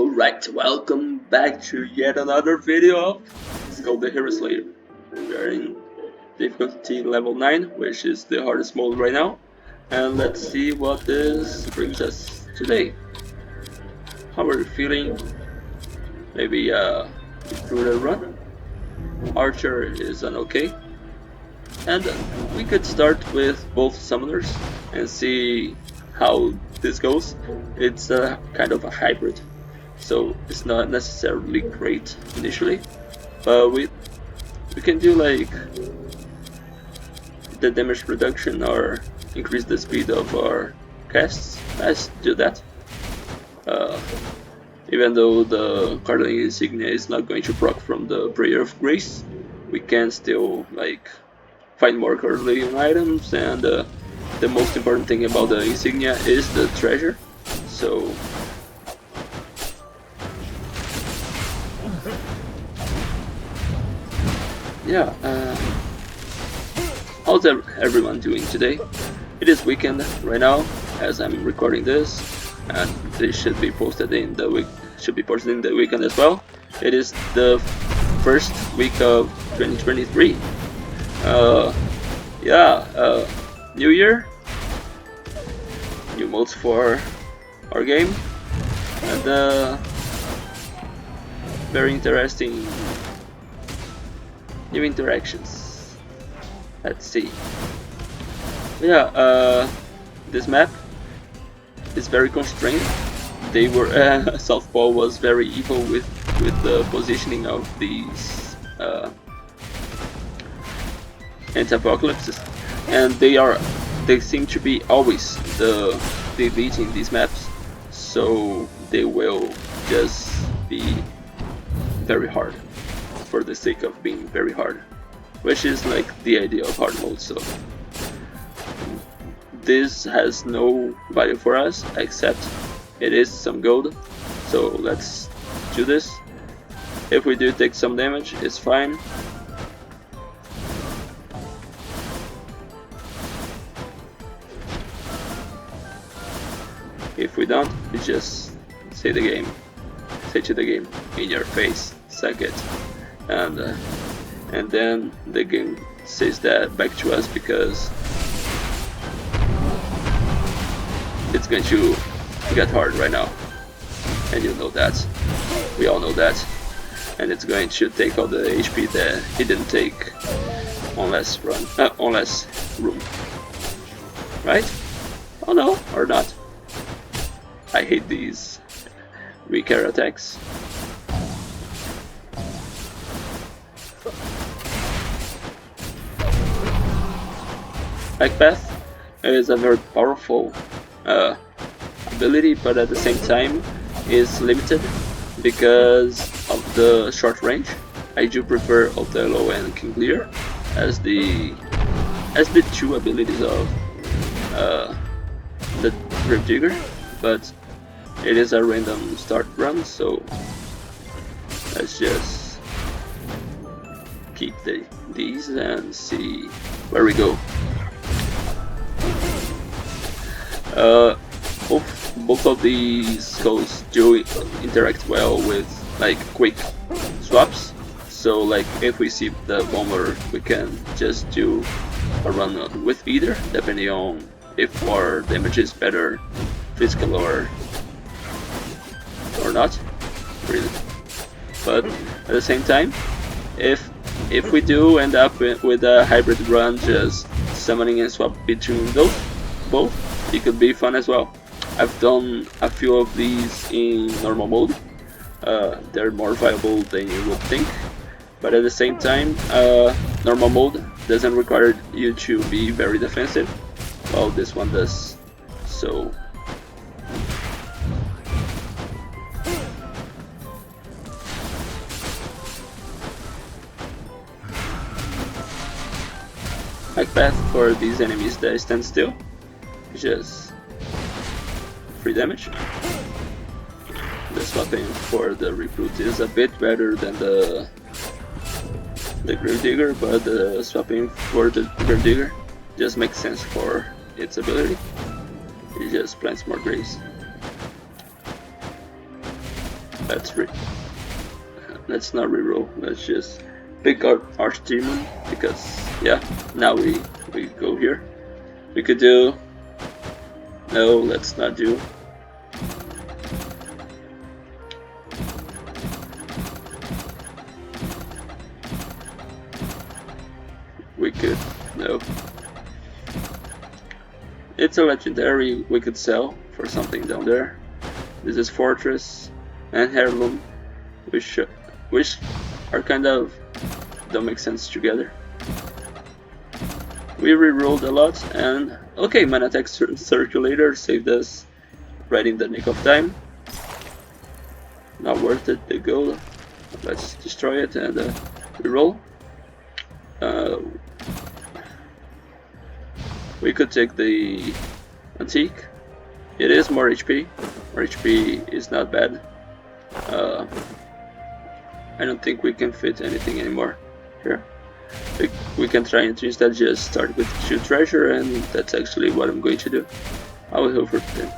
Alright, welcome back to yet another video of Skul the Hero Slayer. We are in difficulty level 9, which is the hardest mode right now. And let's see what this brings us today. How are you feeling? Maybe through the run? Archer is an okay. And we could start with both summoners and see how this goes. It's a kind of a hybrid, so it's not necessarily great initially, but we can do like the damage reduction or increase the speed of our casts. Let's do that. Even though the Cardinal Insignia is not going to proc from the Prayer of Grace, we can still like find more Cardinal items, and the most important thing about the Insignia is the treasure. So yeah, how's everyone doing today? It is weekend right now as I'm recording this, and this should be posted in the week. Should be posted in the weekend as well. It is the first week of 2023. New year, new modes for our game, and very interesting new interactions. Let's see. Yeah, this map is very constrained. They were South Pole was very evil with the positioning of these anti-apocalypses, and they seem to be always deleting these maps, so they will just be very hard for the sake of being very hard, which is like the idea of hard mode. So this has no value for us except it is some gold, so let's do this. If we do take some damage, it's fine. If we don't, we just say to the game in your face, suck it, and then the game says that back to us because it's going to get hard right now, and you know that, we all know that, and it's going to take all the HP that he didn't take on less room, right? Oh no, or not. I hate these recare attacks. Backpath is a very powerful ability, but at the same time is limited because of the short range. I do prefer Othello and King Lear as the two abilities of the Gravedigger, but it is a random start run, so let's just keep these and see where we go. Both of these skulls do interact well with like quick swaps, so like if we see the bomber, we can just do a run with either, depending on if our damage is better physical or not, really. But at the same time, if we do end up with a hybrid run, just summoning and swap between those both, it could be fun as well. I've done a few of these in normal mode. They're more viable than you would think, but at the same time, normal mode doesn't require you to be very defensive, while this one does. So backpath for these enemies that stand still, just free damage. The swapping for the recruit is a bit better than the Gravedigger, but the swapping for the Gravedigger just makes sense for its ability. It just plants more graves. let's not reroll. Let's just pick our Archdemon because yeah, now we go here. We could do. No, let's not do. We could. No. It's a legendary we could sell for something down there. This is Fortress and Heirloom, which are kind of don't make sense together. We rerolled a lot, and okay, Mana Attack Circulator saved us right in the nick of time. Not worth it, the gold. Let's destroy it and reroll. We could take the Antique. It is more HP. More HP is not bad. I don't think we can fit anything anymore here. We can try and instead just start with 2 treasure, and that's actually what I'm going to do. I will heal for 10.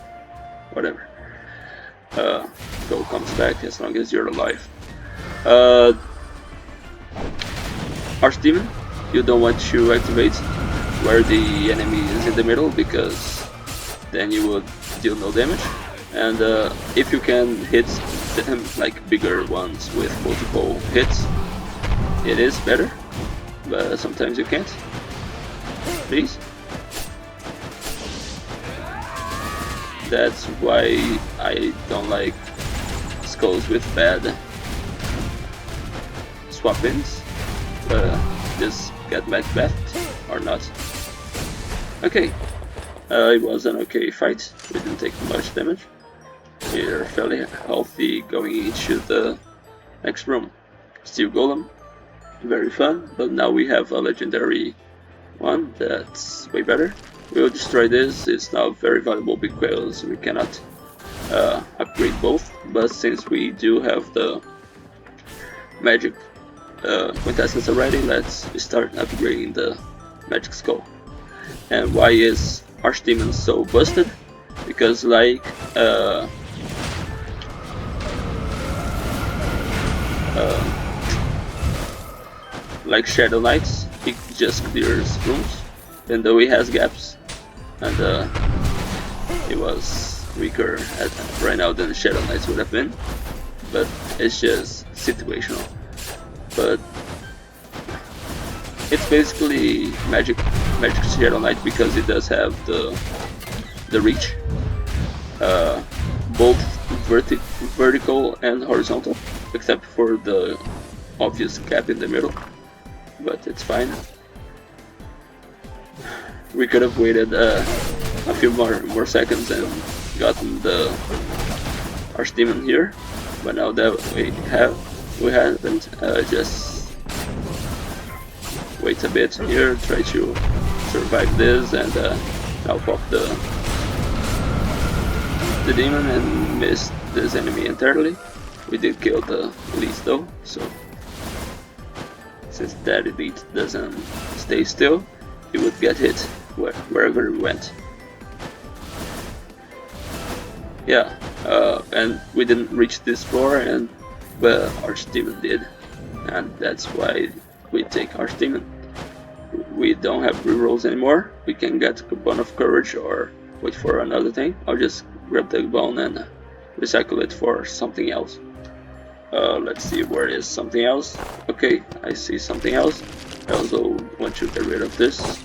Whatever. Gold comes back as long as you're alive. Archdemon, you don't want to activate where the enemy is in the middle because then you would deal no damage. And if you can hit them like bigger ones with multiple hits, it is better. But sometimes you can't. Please. That's why I don't like skulls with bad swap-ins. Just get Macbeth or not. Okay. It was an okay fight. We didn't take much damage. We're fairly healthy going into the next room. Steel Golem. Very fun, but now we have a legendary one that's way better. We'll destroy this. It's now very valuable because we cannot upgrade both, but since we do have the magic quintessence already, let's start upgrading the magic skull. And why is Archdemon so busted? Because like Shadow Knights, it just clears rooms, even though he has gaps, and it was weaker right now than Shadow Knights would have been, but it's just situational. But it's basically magic Shadow Knight because it does have the reach, both vertical and horizontal, except for the obvious gap in the middle. But it's fine. We could have waited a few more seconds and gotten the Archdemon here, but now that we haven't. Just wait a bit here, try to survive this, and I'll pop the demon and miss this enemy entirely. We did kill the elite though, so. Since that elite doesn't stay still, he would get hit wherever he went. Yeah, and we didn't reach this floor, but Archdemon did, and that's why we take Archdemon. We don't have rerolls anymore. We can get a bone of courage or wait for another thing. I'll just grab the bone and recycle it for something else. Let's see, where is something else? Okay, I see something else. I also want to get rid of this.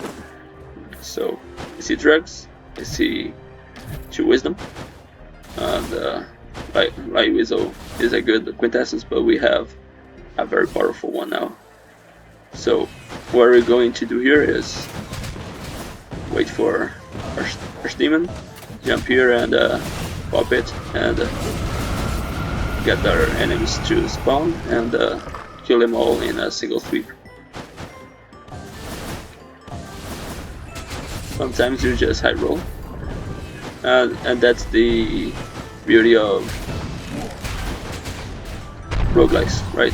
So, I see drugs, I see 2 wisdom, and Light Weasel is a good quintessence, but we have a very powerful one now. So, what we're going to do here is wait for Archdemon, jump here and pop it, and get our enemies to spawn and kill them all in a single sweep. Sometimes you just high roll, and that's the beauty of roguelikes, right?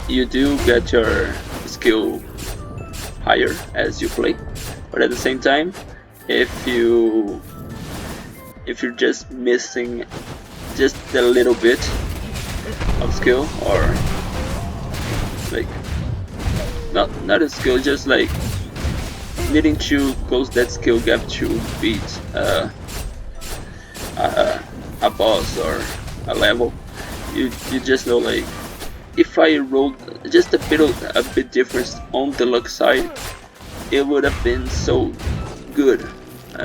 You do get your skill higher as you play, but at the same time, if you're just missing just a little bit of skill, or like not a skill, just like needing to close that skill gap to beat a boss or a level. You just know, like, if I rolled just a bit difference on the luck side, it would have been so good.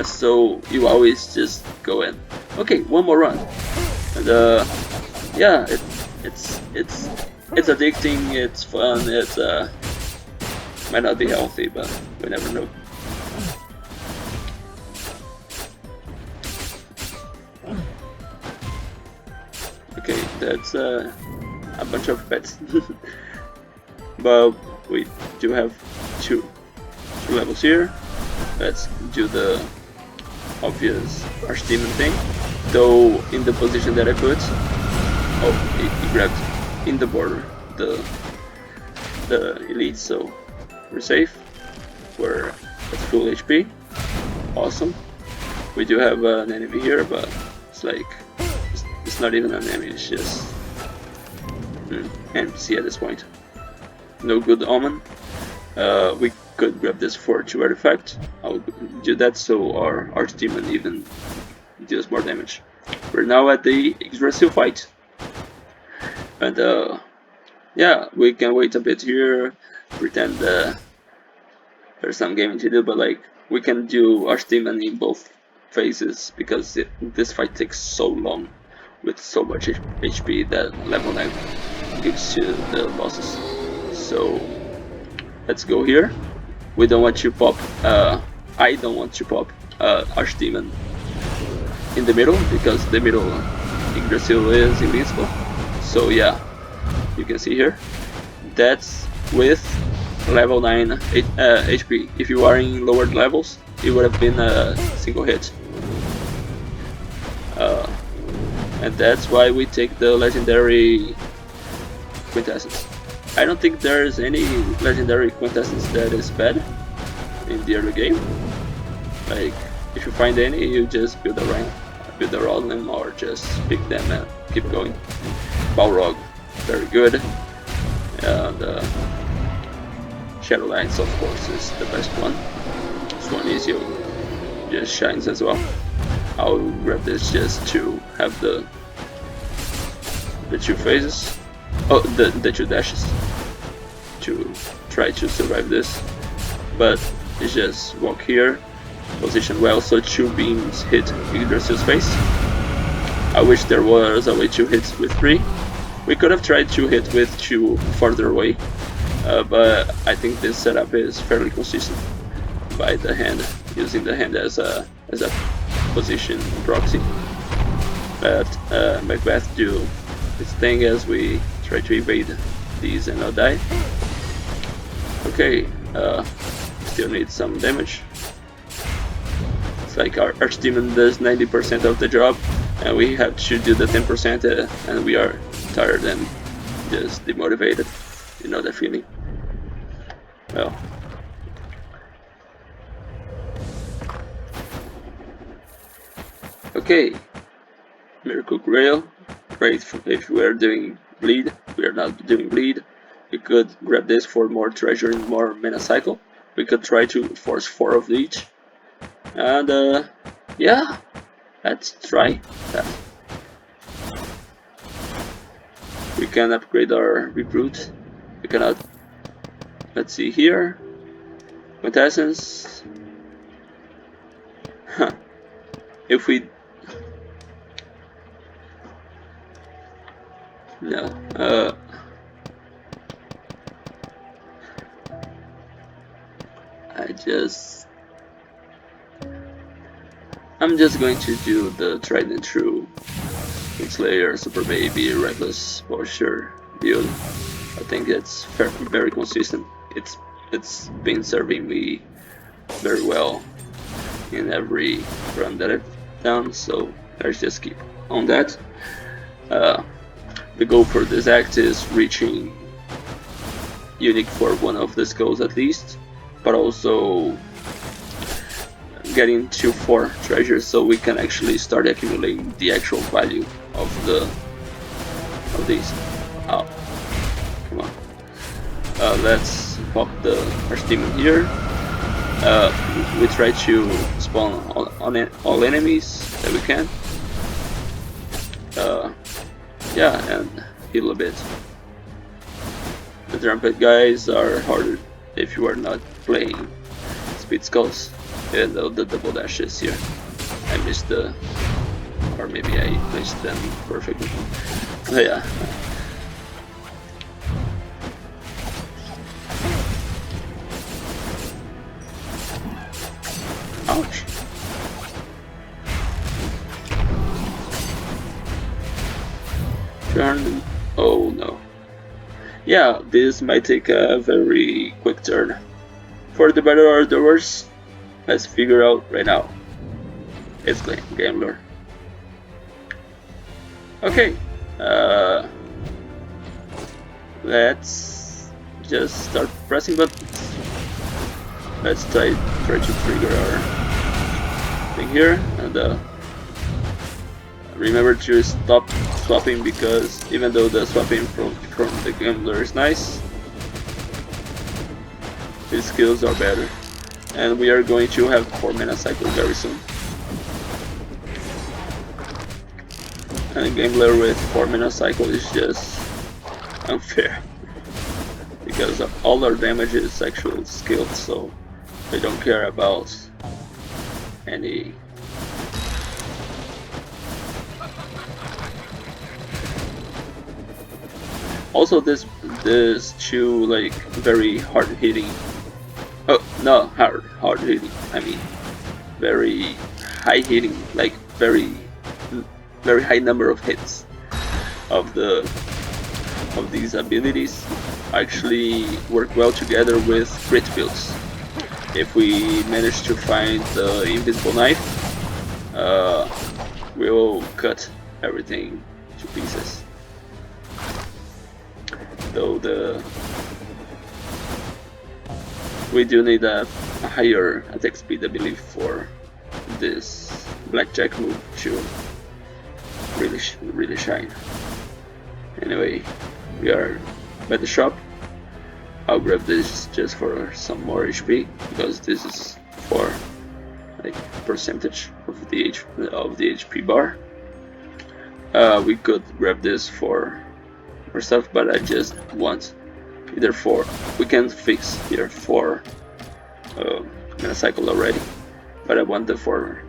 So you always just go in. Okay, one more run, and yeah, it's addicting. It's fun. It's might not be healthy, but we never know. Okay, that's a bunch of pets. But we do have two levels here. Let's do the obvious Archdemon thing, though in the position that I put. Oh, he grabbed in the border the elite, so we're safe. We're at full HP. Awesome. We do have an enemy here, but it's like it's not even an enemy. It's just NPC at this point. No good omen. We could grab this for 2 artifact. I'll do that so our Archdemon even deals more damage. We're now at the Yggdrasil fight, and yeah, we can wait a bit here, pretend there's some gaming to do, but like we can do Archdemon in both phases because this fight takes so long with so much HP that level 9 gives to the bosses. So let's go here. We don't want to pop, I don't want to pop Archdemon in the middle, because the middle Yggdrasil is invincible. So yeah, you can see here, that's with level 9 HP. If you are in lower levels, it would have been a single hit. And that's why we take the legendary quintessence. I don't think there's any legendary quintessence that is bad in the early game. Like, if you find any, you just build around them, or just pick them and keep going. Balrog, very good. And Shadowlands, of course, is the best one. Swan Ezio just shines as well. I'll grab this just to have the 2 phases. Oh, the 2 dashes to try to survive this, but it's just walk here, position well so 2 beams hit Yggdrasil's face. I wish there was a way to hit with 3. We could have tried to hit with 2 farther away, but I think this setup is fairly consistent by the hand, using the hand as a position proxy. Let Macbeth do its thing as we try to evade these and not die. Okay, still need some damage. It's like our Archdemon does 90% of the job, and we have to do the 10%, and we are tired and just demotivated. You know that feeling? Well. Okay, Miracle Grail. Great if we are doing bleed. We are not doing bleed. We could grab this for more treasure and more mana cycle. We could try to force 4 of each. And yeah, let's try that. We can upgrade our recruit. We cannot. Let's see here. Quintessence. Huh. If we no, I'm just going to do the tried and true Slayer, Super Baby, Reckless Posture build. I think it's very consistent. It's been serving me very well in every run that I've done, so let's just keep on that. The goal for this act is reaching unique for one of the skulls at least, but also getting to 4 treasures so we can actually start accumulating the actual value of these. Oh, come on. Let's pop the first demon here. We try to spawn all enemies that we can. Yeah, and heal a bit. The trumpet guys are harder if you are not playing speed skulls. And the double dashes here. I missed the, or maybe I placed them perfectly. Yeah. Ouch. Oh no. Yeah, this might take a very quick turn. For the better or the worse, let's figure out right now. It's Gambler. Okay. Let's just start pressing buttons. Let's try to trigger our thing here, and remember to stop swapping, because even though the swapping from the Gambler is nice, his skills are better. And we are going to have 4 mana cycle very soon. And a Gambler with 4 mana cycle is just unfair, because of all our damage is actual skill, so they don't care about any. Also, this two like very hard hitting. Oh no, hard hitting. I mean, very high hitting, like very high number of hits of these abilities actually work well together with crit builds. If we manage to find the invisible knife, we will cut everything to pieces. Though we do need a higher attack speed, I believe, for this blackjack move to really shine. Anyway, we are by the shop. I'll grab this just for some more HP, because this is for like percentage of the HP bar. We could grab this for more stuff, but I just want either 4. We can fix here 4 mana cycle already, but I want the 4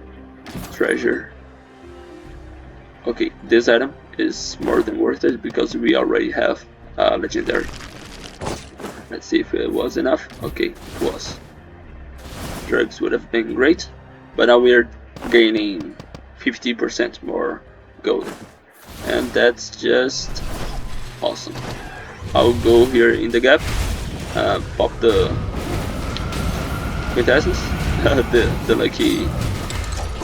treasure. Okay, this item is more than worth it because we already have legendary. Let's see if it was enough. Okay, it was. Drugs would have been great, but now we're gaining 50% more gold, and that's just awesome. I'll go here in the gap, pop the quintessence. The lucky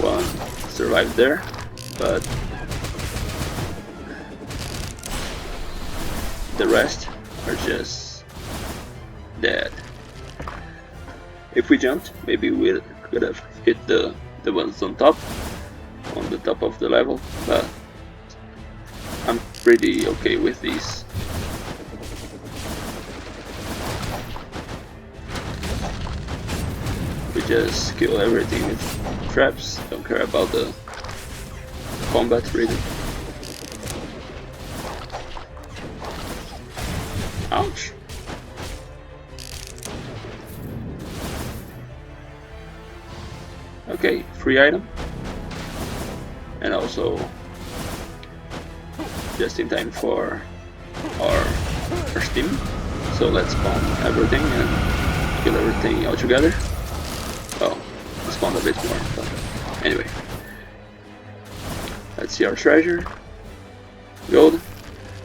one survived there, but the rest are just dead. If we jumped, maybe we could have hit the ones on the top of the level, but I'm pretty okay with these. We just kill everything with traps, don't care about the combat really. Ouch! Okay, free item. And also just in time for our first team. So let's spawn everything and kill everything all together. Oh, spawn a bit more, but anyway. Let's see our treasure. Gold.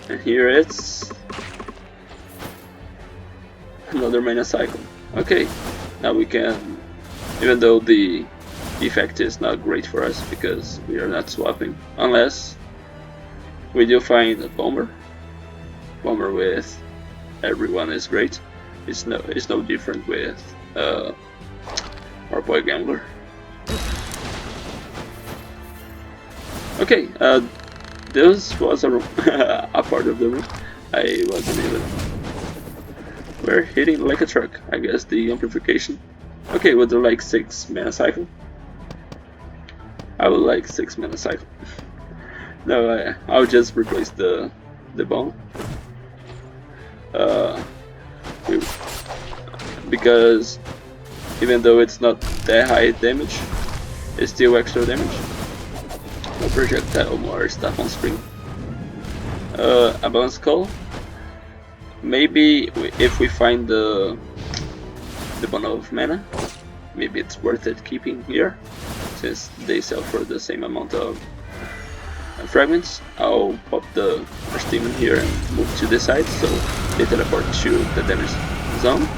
And here it's another mana cycle. Okay, now we can, even though the effect is not great for us because we are not swapping, unless we do find a bomber with everyone is great. It's no different with our boy Gambler. Okay, this was a room, a part of the room. I wasn't even. We're hitting like a truck. I guess the amplification. Okay, we'll do like 6 mana cycle. I would like 6 mana cycle. No, I'll just replace the bone. Because even though it's not that high damage, it's still extra damage. More projectile, more stuff on screen. A bone skull. Maybe if we find the bundle of mana, maybe it's worth it keeping here, since they sell for the same amount of fragments. I'll pop the first demon here and move to the side, so they teleport to the damage zone.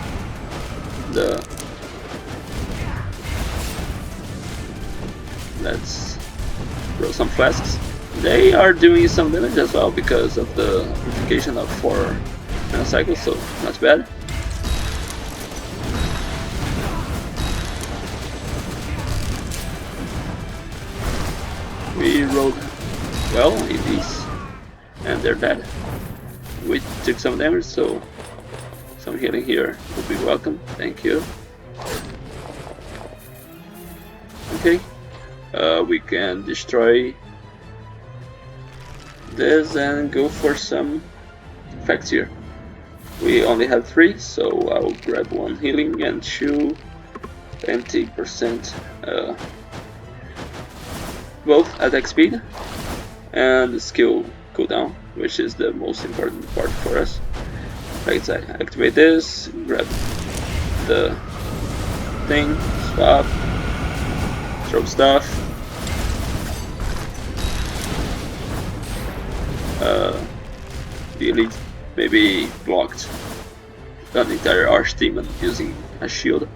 Let's throw some flasks. They are doing some damage as well because of the amplification of 4 mana cycles, so not bad. We rolled well in these, and they're dead. We took some damage, so some healing here would be welcome. Thank you. Okay, we can destroy this and go for some effects here. We only have 3, so I'll grab 1 healing and 2 20% both attack speed and skill cooldown, which is the most important part for us. Let's activate this, grab the thing, swap, throw stuff. The elite maybe blocked an entire archdemon using a shield.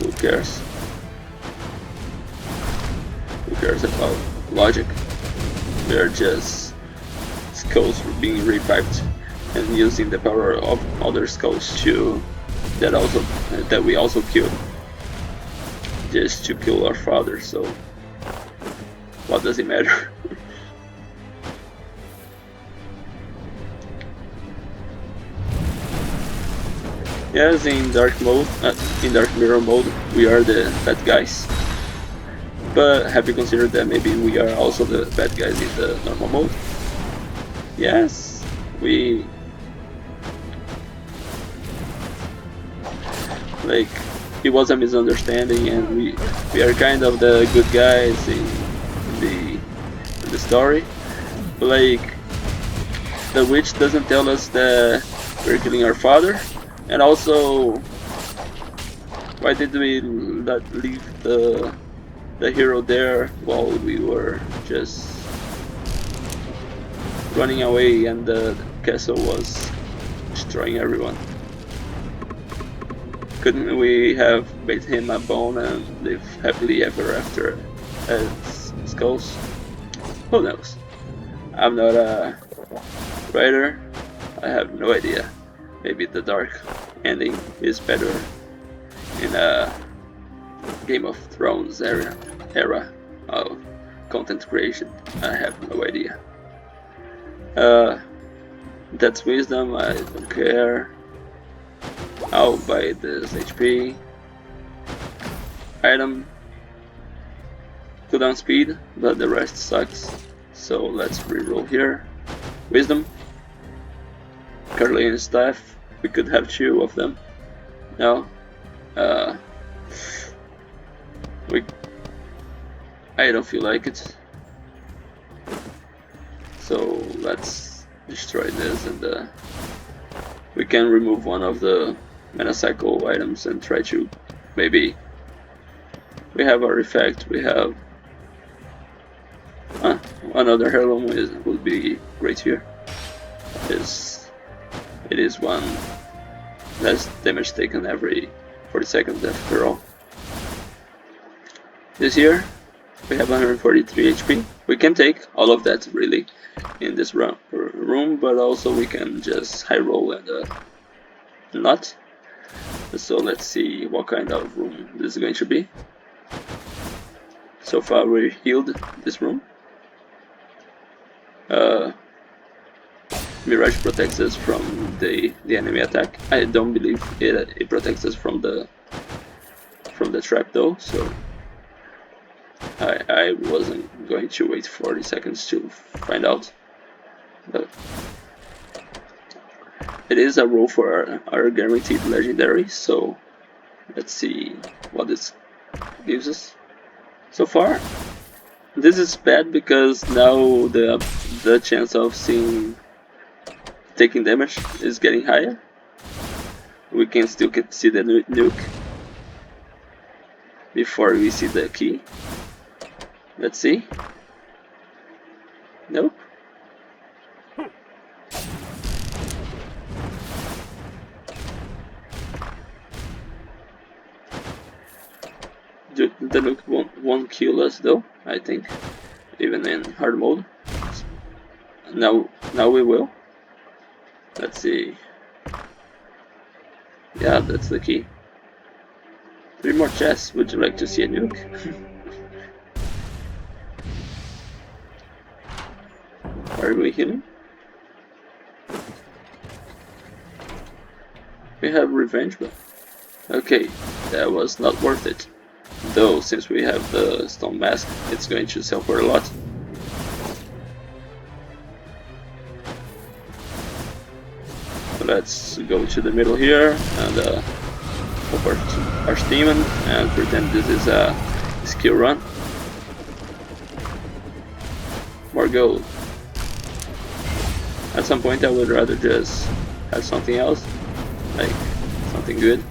Who cares? Who cares about logic? They're just skulls being revived and using the power of other skulls to that we also killed, just to kill our father. So what does it matter? Yes, in dark mode, in dark mirror mode, we are the bad guys. But have you considered that maybe we are also the bad guys in the normal mode? Yes, we like it was a misunderstanding, and we are kind of the good guys in the story. But like the witch doesn't tell us that we're killing our father. And also, why did we not leave the hero there while we were just running away and the castle was destroying everyone? Couldn't we have made him a bone and live happily ever after as skulls? Who knows? I'm not a writer. I have no idea. Maybe the dark ending is better in a Game of Thrones era of content creation. I have no idea. That's wisdom, I don't care. I'll buy this HP. Item. Cooldown speed, but the rest sucks. So let's reroll here. Wisdom. Carlian staff. We could have 2 of them. No. I don't feel like it. So let's destroy this, and we can remove one of the mana cycle items and try to maybe. We have our effect. We have another heirloom would be great here. It is 1 less damage taken every 40 seconds after all. This here, we have 143 HP. We can take all of that really in this room, but also we can just high roll and not. So let's see what kind of room this is going to be. So far we healed this room. Uh, Mirage protects us from the enemy attack. I don't believe it protects us from the trap though, so I wasn't going to wait 40 seconds to find out. But it is a roll for our guaranteed legendary, so let's see what this gives us. So far, this is bad because now the chance of taking damage is getting higher. We can still see the nuke before we see the key. Let's see. Nope. The nuke won't kill us though, I think, even in hard mode. Now we will. Let's see. Yeah, that's the key. 3 more chests. Would you like to see a nuke? Are we healing? We have revenge, but okay, that was not worth it. Though, since we have the stone mask, it's going to sell for a lot. Let's go to the middle here and hope our demon and pretend this is a skill run. More gold. At some point I would rather just have something else, like something good.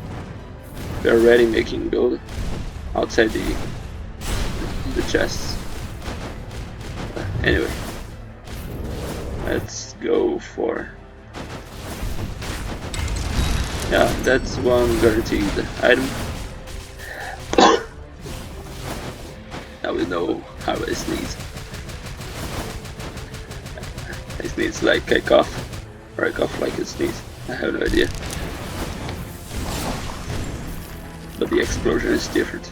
We're already making gold outside the chests. Anyway, let's go for... Yeah, that's one guaranteed item. Now we know how I sneeze. I sneeze like I cough, or I cough like I sneeze. I have no idea. But the explosion is different.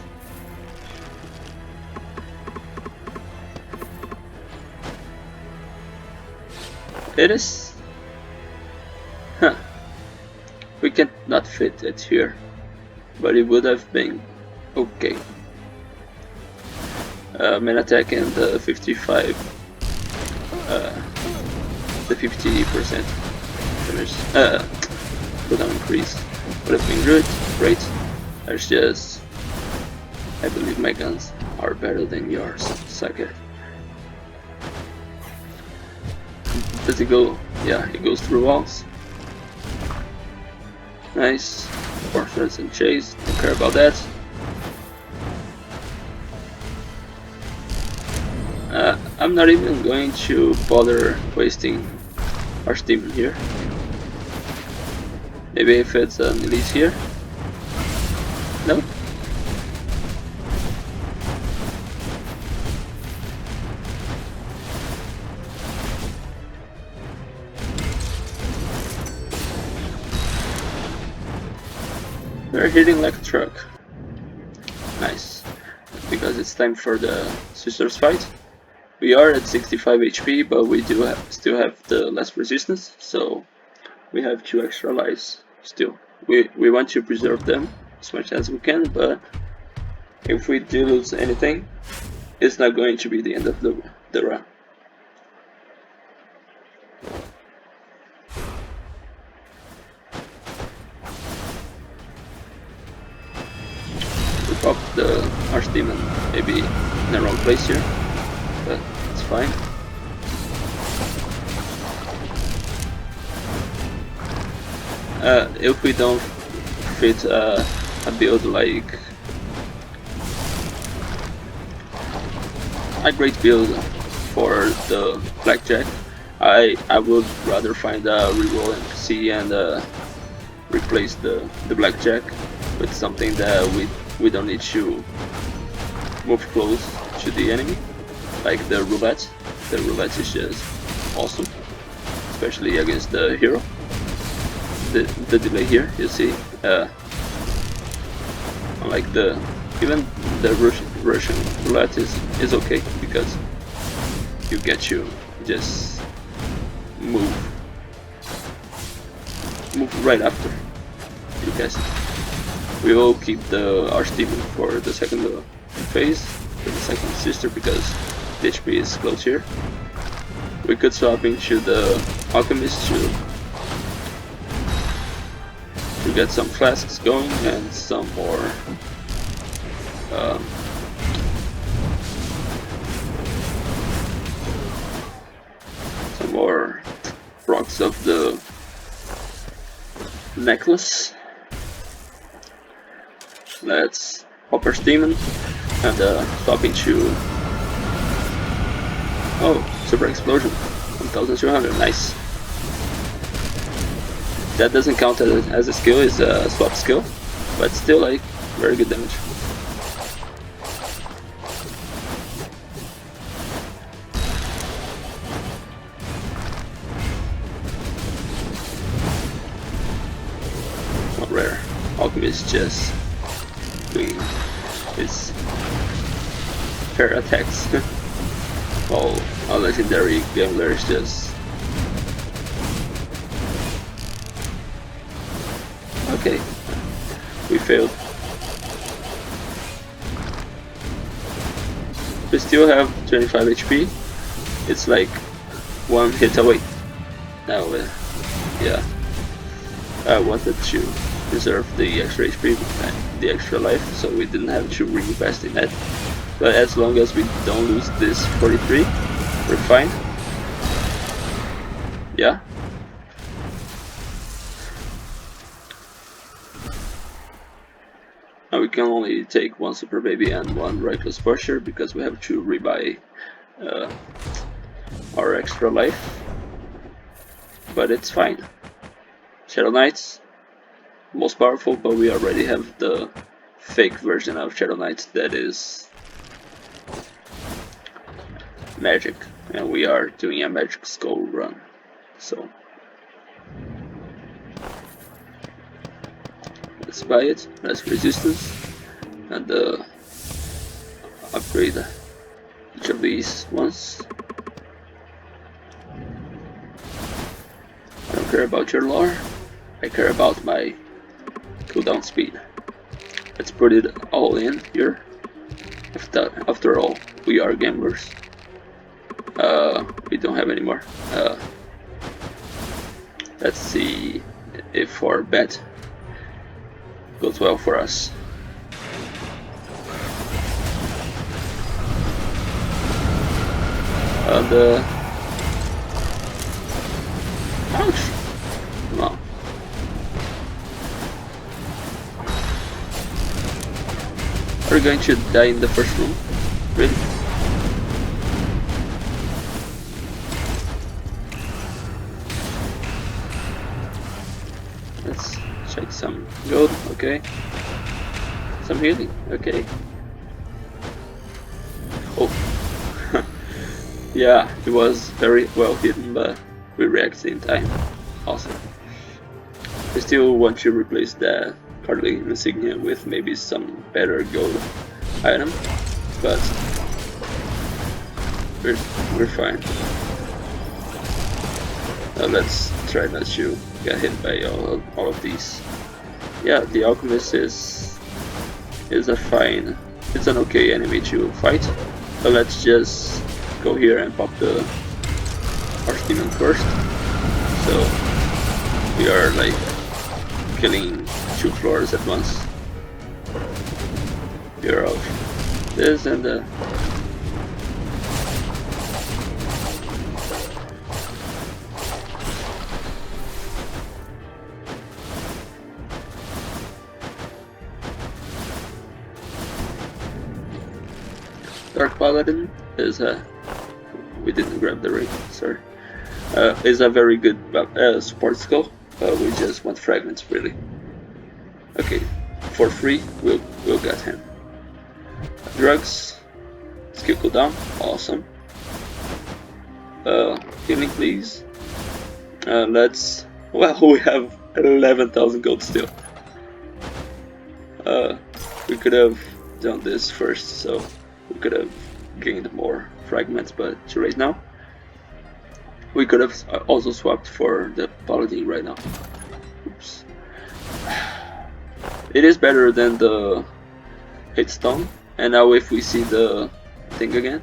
It is... Huh. We cannot fit it here, but it would have been okay. Main attack and the 55, the 50% damage, cooldown increase would have been good, great. There's just, I believe my guns are better than yours, sucker. Does it go? Yeah, it goes through walls. Nice. Fortress and chase, don't care about that. I'm not even going to bother wasting our steam here. Maybe if it's an elite here. No? We're hitting like a truck. Nice. Because it's time for the sisters fight. We are at 65 HP, but we do still have the last resistance, so we have 2 extra lives still. We want to preserve them as much as we can, but if we do lose anything, it's not going to be the end of the run. We popped the Archdemon maybe in the wrong place here, but it's fine. If we don't fit a build like a great build for the blackjack, I would rather find a reroll NPC and replace the blackjack with something that we don't need to move close to the enemy, like the roulette. The roulette is just awesome, especially against the hero. The delay here, you see, like even the Russian roulette is okay because you get to just move right after. You guys, we will keep the Archdemon for the second phase, for the second sister, because the HP is close here. We could swap into the Alchemist to get some flasks going and some more rocks of the necklace. Let's hop our Demon and swap into Super Explosion 1200. Nice. That doesn't count as a skill, it's a swap skill, but still like very good damage. Not rare. Alchemist just doing his fair attacks. While a legendary gambler is just okay. We failed. We still have 25 HP. It's like one hit away. Now, yeah. I wanted to preserve the extra HP and the extra life, so we didn't have to reinvest in that. But as long as we don't lose this 43, we're fine. Yeah. Now we can only take one Super Baby and one Reckless Pusher because we have to rebuy our extra life. But it's fine. Shadow Knights, most powerful, but we already have the fake version of Shadow Knights that is magic, and we are doing a magic Skul run, so let's buy it. Let's resistance and upgrade each of these ones. I don't care about your lore, I care about my cooldown speed. Let's put it all in here. After all, we are gamblers. We don't have any more. Let's see if our bet goes well for us. And ouch! Come on. Are we going to die in the first room? Really? Let's check some gold, okay. Some healing, okay. Oh. Yeah, it was very well hidden, but we reacted in time. Awesome. I still want to replace the Cardly insignia with maybe some better gold item, but we're fine. Let's try not to get hit by all of these. Yeah, the Alchemist is a fine, it's an okay enemy to fight. But let's just go here and pop the Archdemon first. So we are like killing 2 floors at once. Here of this and the Dark Paladin is a we didn't grab the ring, sorry. Is a very good support skill. We just want fragments, really. Okay, for free, we'll get him. Drugs, skill cooldown, awesome. Healing, please. Let's. Well, we have 11,000 gold still. We could have done this first, so we could have gained more fragments, but too late now. We could have also swapped for the paladin right now. Oops. It is better than the hitstone, and now if we see the thing again,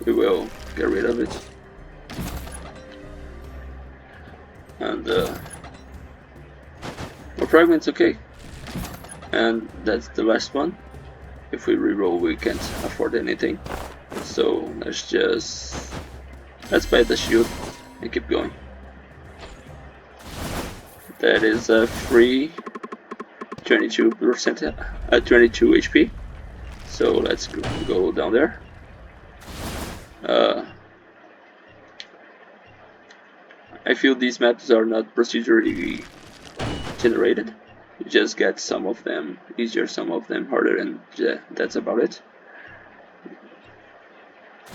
we will get rid of it. And more fragments, okay. And that's the last one. If we reroll, we can't afford anything. So let's buy the shield and keep going. That is a free 22%, 22 HP. So let's go down there. I feel these maps are not procedurally generated. You just get some of them easier, some of them harder, and yeah, that's about it.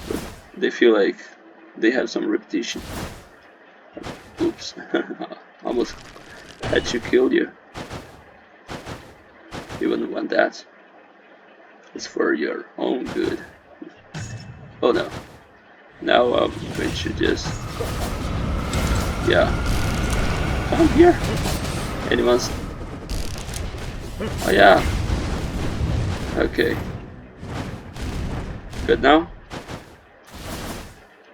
But they feel like they have some repetition. Oops, almost had to kill you. You wouldn't want that. It's for your own good. Oh no. Now I'm going to just... yeah. Come here. Anyone's... oh yeah. Okay. Good now?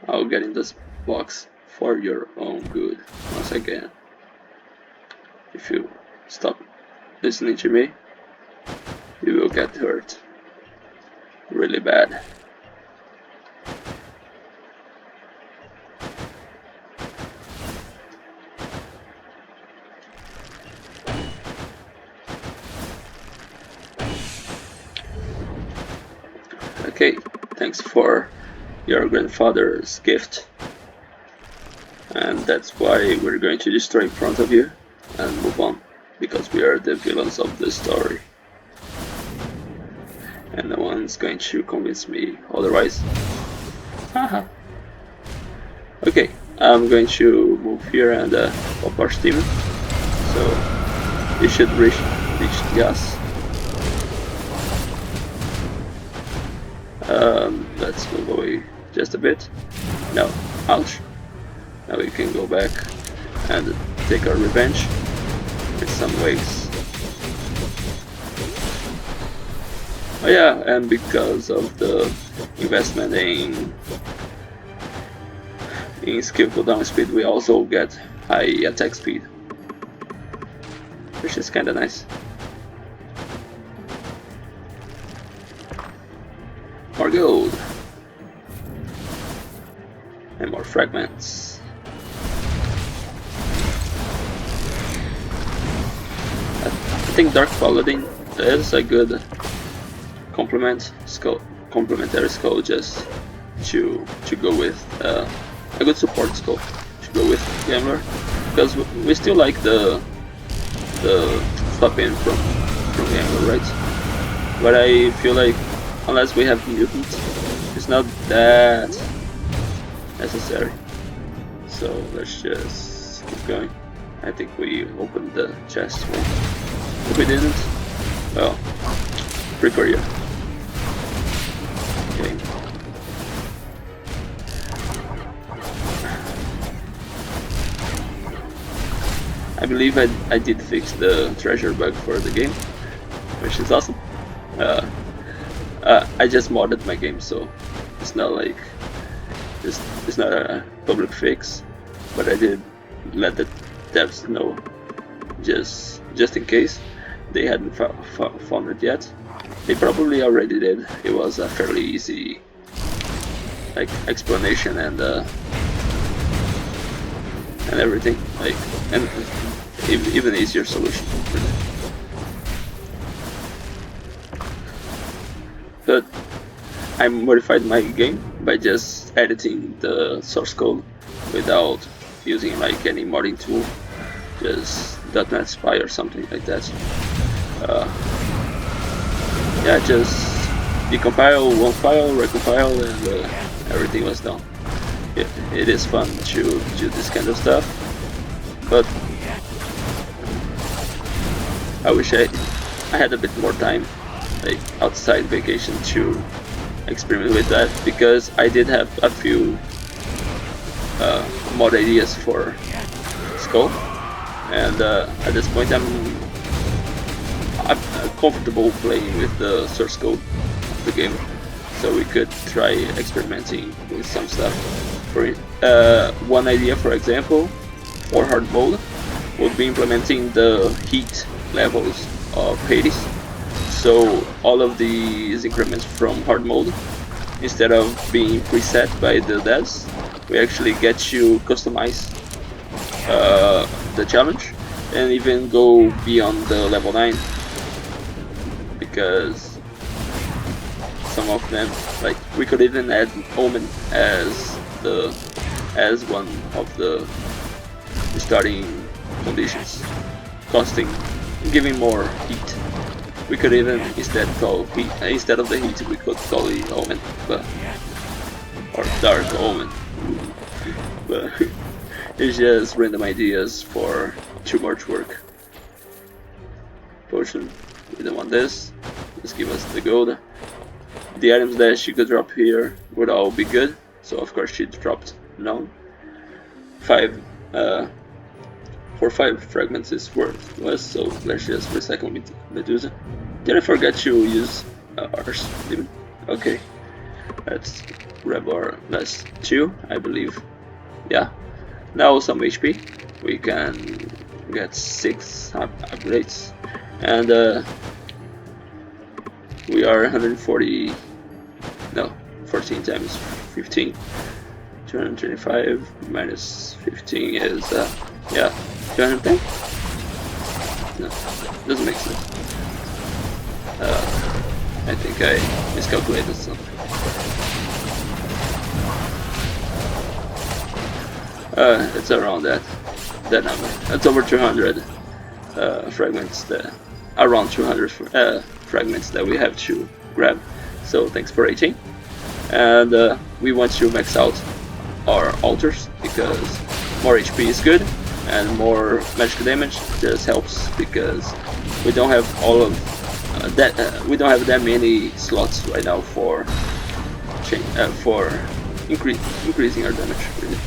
I'll get in this box for your own good once again. If you stop listening to me, you will get hurt really bad. Okay, thanks for your grandfather's gift. And that's why we're going to destroy in front of you and move on, because we are the villains of the story. And no one's going to convince me otherwise. Haha. Okay, I'm going to move here and pop our steam. So you should reach gas. Let's move away just a bit. No, ouch. Now we can go back and take our revenge in some ways. Oh yeah, and because of the investment in skill cooldown speed, we also get high attack speed, which is kinda nice. More gold and more fragments. I think Dark Paladin is a good complementary skull just to go with a good support skull to go with Gambler, because we still like the stop in from Gambler, right? But I feel like unless we have mutants, it's not that necessary. So let's just keep going. I think we opened the chest. If we didn't, well, prepare you. Okay. I believe I did fix the treasure bug for the game, which is awesome. I just modded my game, so it's not like it's not a public fix, but I did let the devs know just in case they hadn't found it yet. They probably already did. It was a fairly easy like explanation and everything, like, and even easier solution. But I modified my game by just editing the source code without using like any modding tool, just .NET Spy or something like that. Yeah, just decompile one file, recompile, and everything was done. It is fun to do this kind of stuff, but I wish I had a bit more time, like outside vacation, to experiment with that, because I did have a few mod ideas for Skul, and at this point I'm comfortable playing with the source code of the game, so we could try experimenting with some stuff. For one idea, for example, for hard mode, would be implementing the heat levels of Hades. So all of these increments from hard mode, instead of being preset by the devs, we actually get to customize the challenge and even go beyond the level 9, because some of them, like, we could even add Omen as one of the starting conditions, giving more heat. We could even instead of the heat, we could call it Omen, or Dark Omen. But it's just random ideas for too much work. Potion, we don't want this. Just give us the gold. The items that she could drop here would all be good. So of course she dropped none. 5 for 5 fragments is worthless, so let's just recycle Medusa. Did I forget to use ours? Okay, let's grab our last 2, I believe. Yeah, now some HP. We can get 6 upgrades, and we are 140. No, 14 times 15. 225 minus 15 is yeah, 210? No, doesn't make sense. I think I miscalculated something. It's around that number. It's over 200 fragments, around 200 fragments that we have to grab. So thanks for 18. And we want to max out our altars, because more HP is good and more magic damage just helps, because we don't have all of we don't have that many slots right now for increasing our damage, really.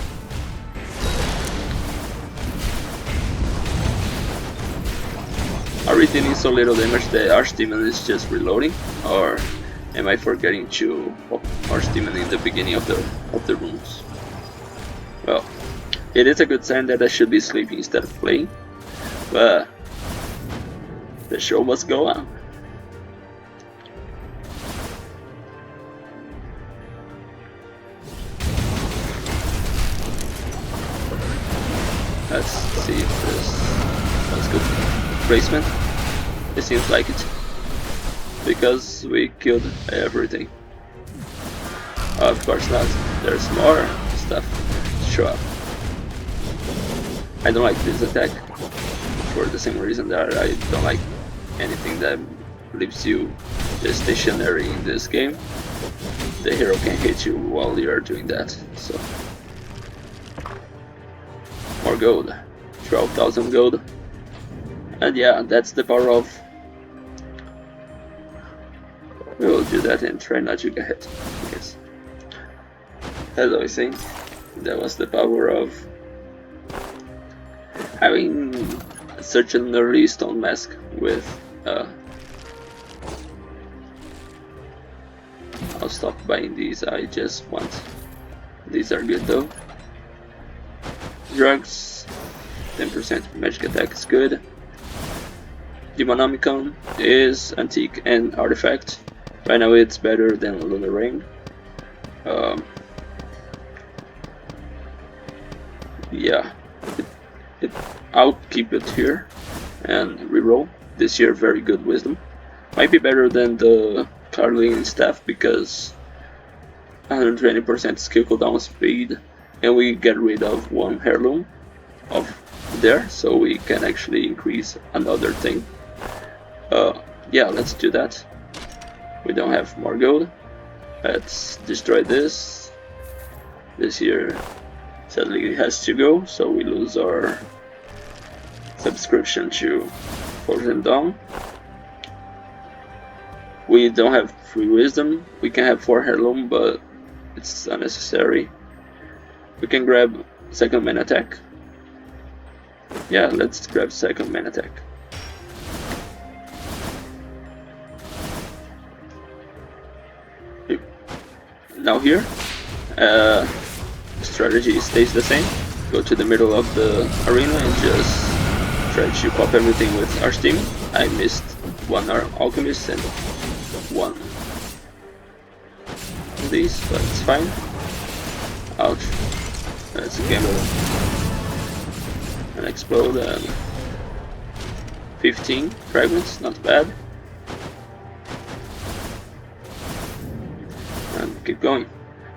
Are we dealing so little damage that Archdemon is just reloading, or am I forgetting to pop Archdemon in the beginning of the rooms? Well, it is a good sign that I should be sleeping instead of playing, but the show must go on. Let's see if that's good placement. It seems like it, because we killed everything. Of course not, there's more stuff to show up. I don't like this attack for the same reason that I don't like anything that leaves you just stationary in this game. The hero can hit you while you're doing that, so. More gold, 12,000 gold. And yeah, that's the power of. We will do that and try not to get hit. Yes. As I was saying, that was the power of having such an early stone mask with. I'll stop buying these. I just want. These are good though. Drugs, 10% magic attack is good. Demonomicon is antique and artifact. Right now it's better than Lunar Ring. Yeah, I'll keep it here and reroll. This year very good wisdom. Might be better than the Carlin staff, because 120% skill cooldown speed, and we get rid of one heirloom of there, so we can actually increase another thing. Yeah, let's do that. We don't have more gold. Let's destroy this. This here sadly has to go, so we lose our subscription to Fortune Dawn. We don't have free wisdom. We can have 4 heirloom, but it's unnecessary. We can grab second main attack. Yeah, let's grab second main attack. Now here, strategy stays the same. Go to the middle of the arena and just try to pop everything with Arch Demon. I missed one Alchemist and one of these, but it's fine. Ouch. That's a gamble. And explode and 15 fragments, not bad. And keep going.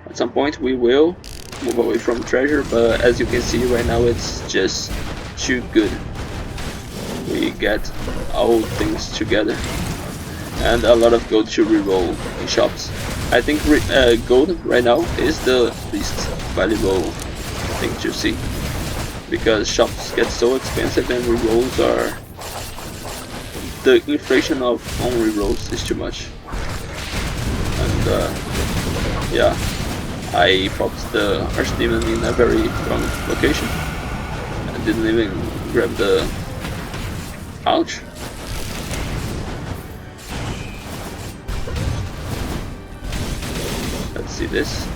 At some point we will move away from treasure, but as you can see right now it's just too good. We get all things together and a lot of gold to reroll in shops. I think gold right now is the least valuable thing to see, because shops get so expensive and rerolls are... the inflation of on rerolls is too much. And yeah, I popped the Arch Demon in a very wrong location. I didn't even grab the... ouch. Let's see this.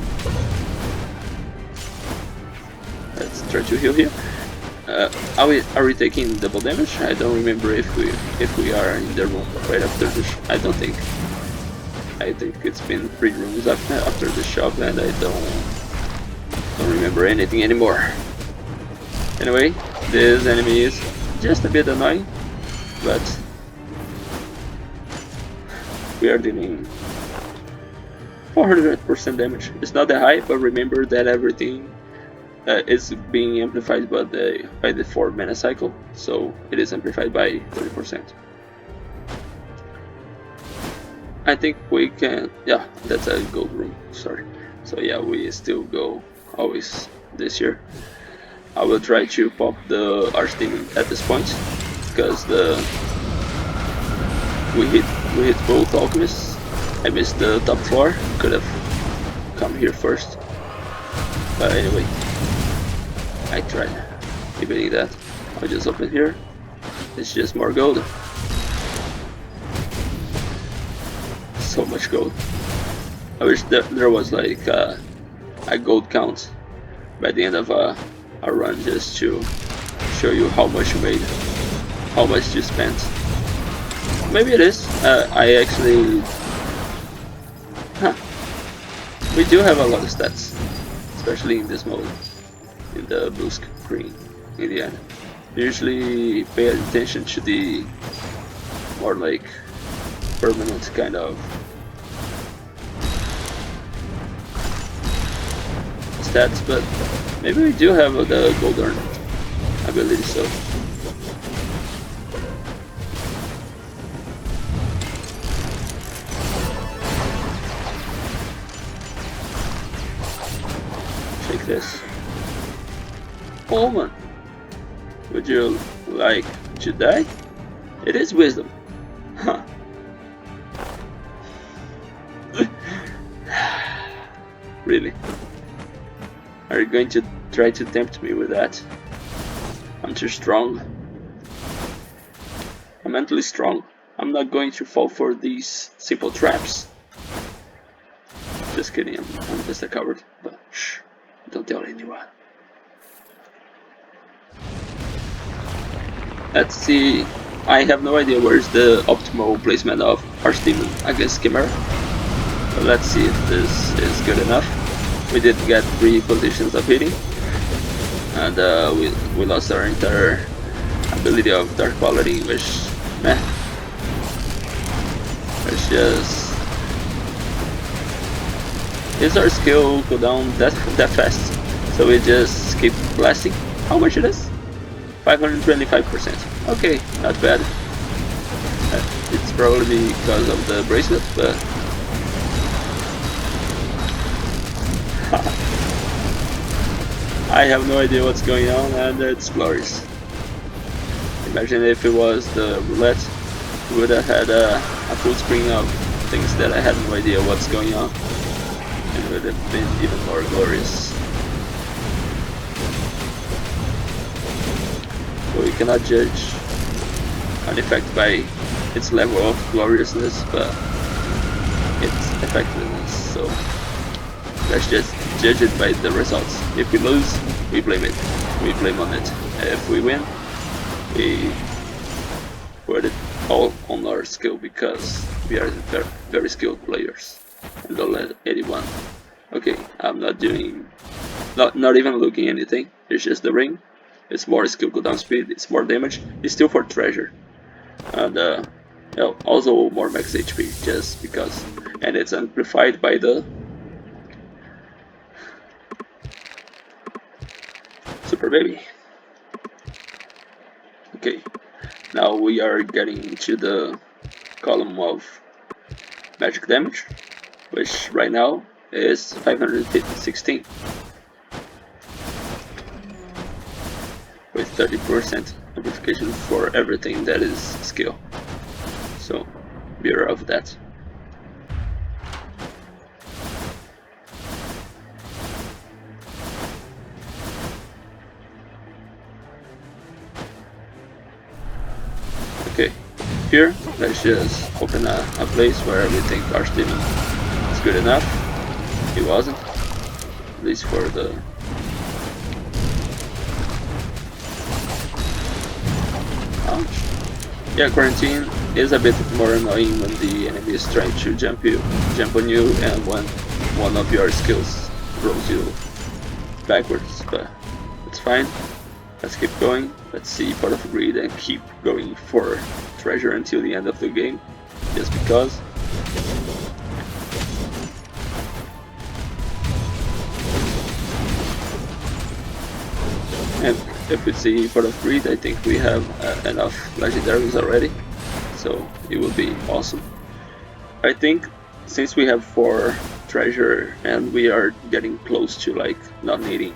Let's try to heal here. Are we taking double damage? I don't remember if we are in the room right after this. I don't think. I think it's been 3 rooms after the shop, and I don't remember anything anymore. Anyway, this enemy is just a bit annoying, but we are dealing 400% damage. It's not that high, but remember that everything is being amplified by the 4 mana cycle, so it is amplified by 30%. I think we can... yeah, that's a gold room, sorry. So yeah, we still go always this year. I will try to pop the Arch Demon at this point, because we hit both Alchemists. I missed the top floor, could have come here first. But anyway, I tried evading that. I'll just open here. It's just more gold. So much gold. I wish there was like a gold count by the end of a run, just to show you how much you made, how much you spent. Maybe it is. I actually... we do have a lot of stats, especially in this mode, in the blue screen in the end. Usually pay attention to the more like permanent kind of stats, but maybe we do have the gold earned ability, so take this. Omen, would you like to die? It is wisdom. Huh. Really? Are you going to try to tempt me with that? I'm too strong. I'm mentally strong. I'm not going to fall for these simple traps. Just kidding, I'm just a coward. But shh, don't tell anyone. Let's see. I have no idea where's the optimal placement of Arch Demon against Chimera. So let's see if this is good enough. We did get 3 positions of hitting, and we lost our entire ability of Dark Quality, which, meh, it's just... is our skill go down that fast? So we just keep blasting. How much it is? 525%. Okay, not bad. It's probably because of the bracelet, but I have no idea what's going on, and it's glorious. Imagine if it was the roulette, we would have had a full screen of things that I had no idea what's going on. It would have been even more glorious. we cannot judge an effect by its level of gloriousness, but its effectiveness. So let's just judge it by the results. If we lose, we blame it. We blame on it. If we win, we put it all on our skill because we are very, very skilled players. And don't let anyone. Okay, I'm not doing, not even looking anything. It's just the ring. It's more skill cooldown speed. It's more damage. It's still for treasure, and also more max HP just because. And it's amplified by the Super Baby. Okay, now we are getting to the column of magic damage, which right now is 516 with 30% amplification for everything that is skill. So beware of that. Okay, here let's just open a place where we think Archdemon is good enough. He wasn't, at least for the ouch. Yeah, quarantine is a bit more annoying when the enemy is trying to jump on you, and when one of your skills rolls you backwards, but it's fine. Let's keep going. Let's see Pot of Greed and keep going for treasure until the end of the game, just because. And if we see Pot of Greed, I think we have enough legendaries already, so it will be awesome. I think since we have 4 treasure and we are getting close to like not needing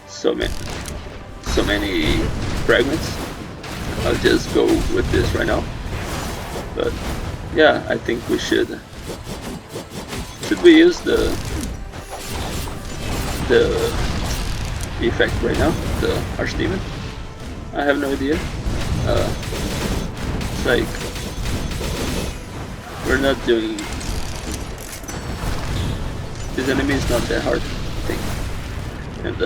so many fragments, I'll just go with this right now. But yeah, I think we should we use the effect right now, the Archdemon? I have no idea. It's like we're not doing, this enemy is not that hard, I think, and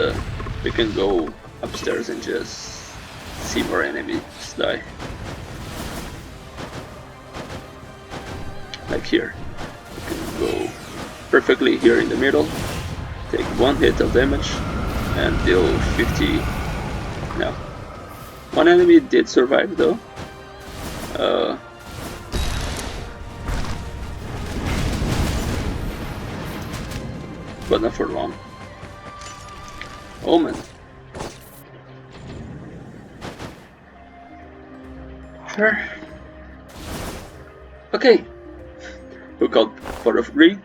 we can go upstairs and just see more enemies die. Like here, we can go perfectly here in the middle, take 1 hit of damage and deal 50. No, one enemy did survive though. But not for long. Omen. Sure. Okay. Who called Pot of Greed?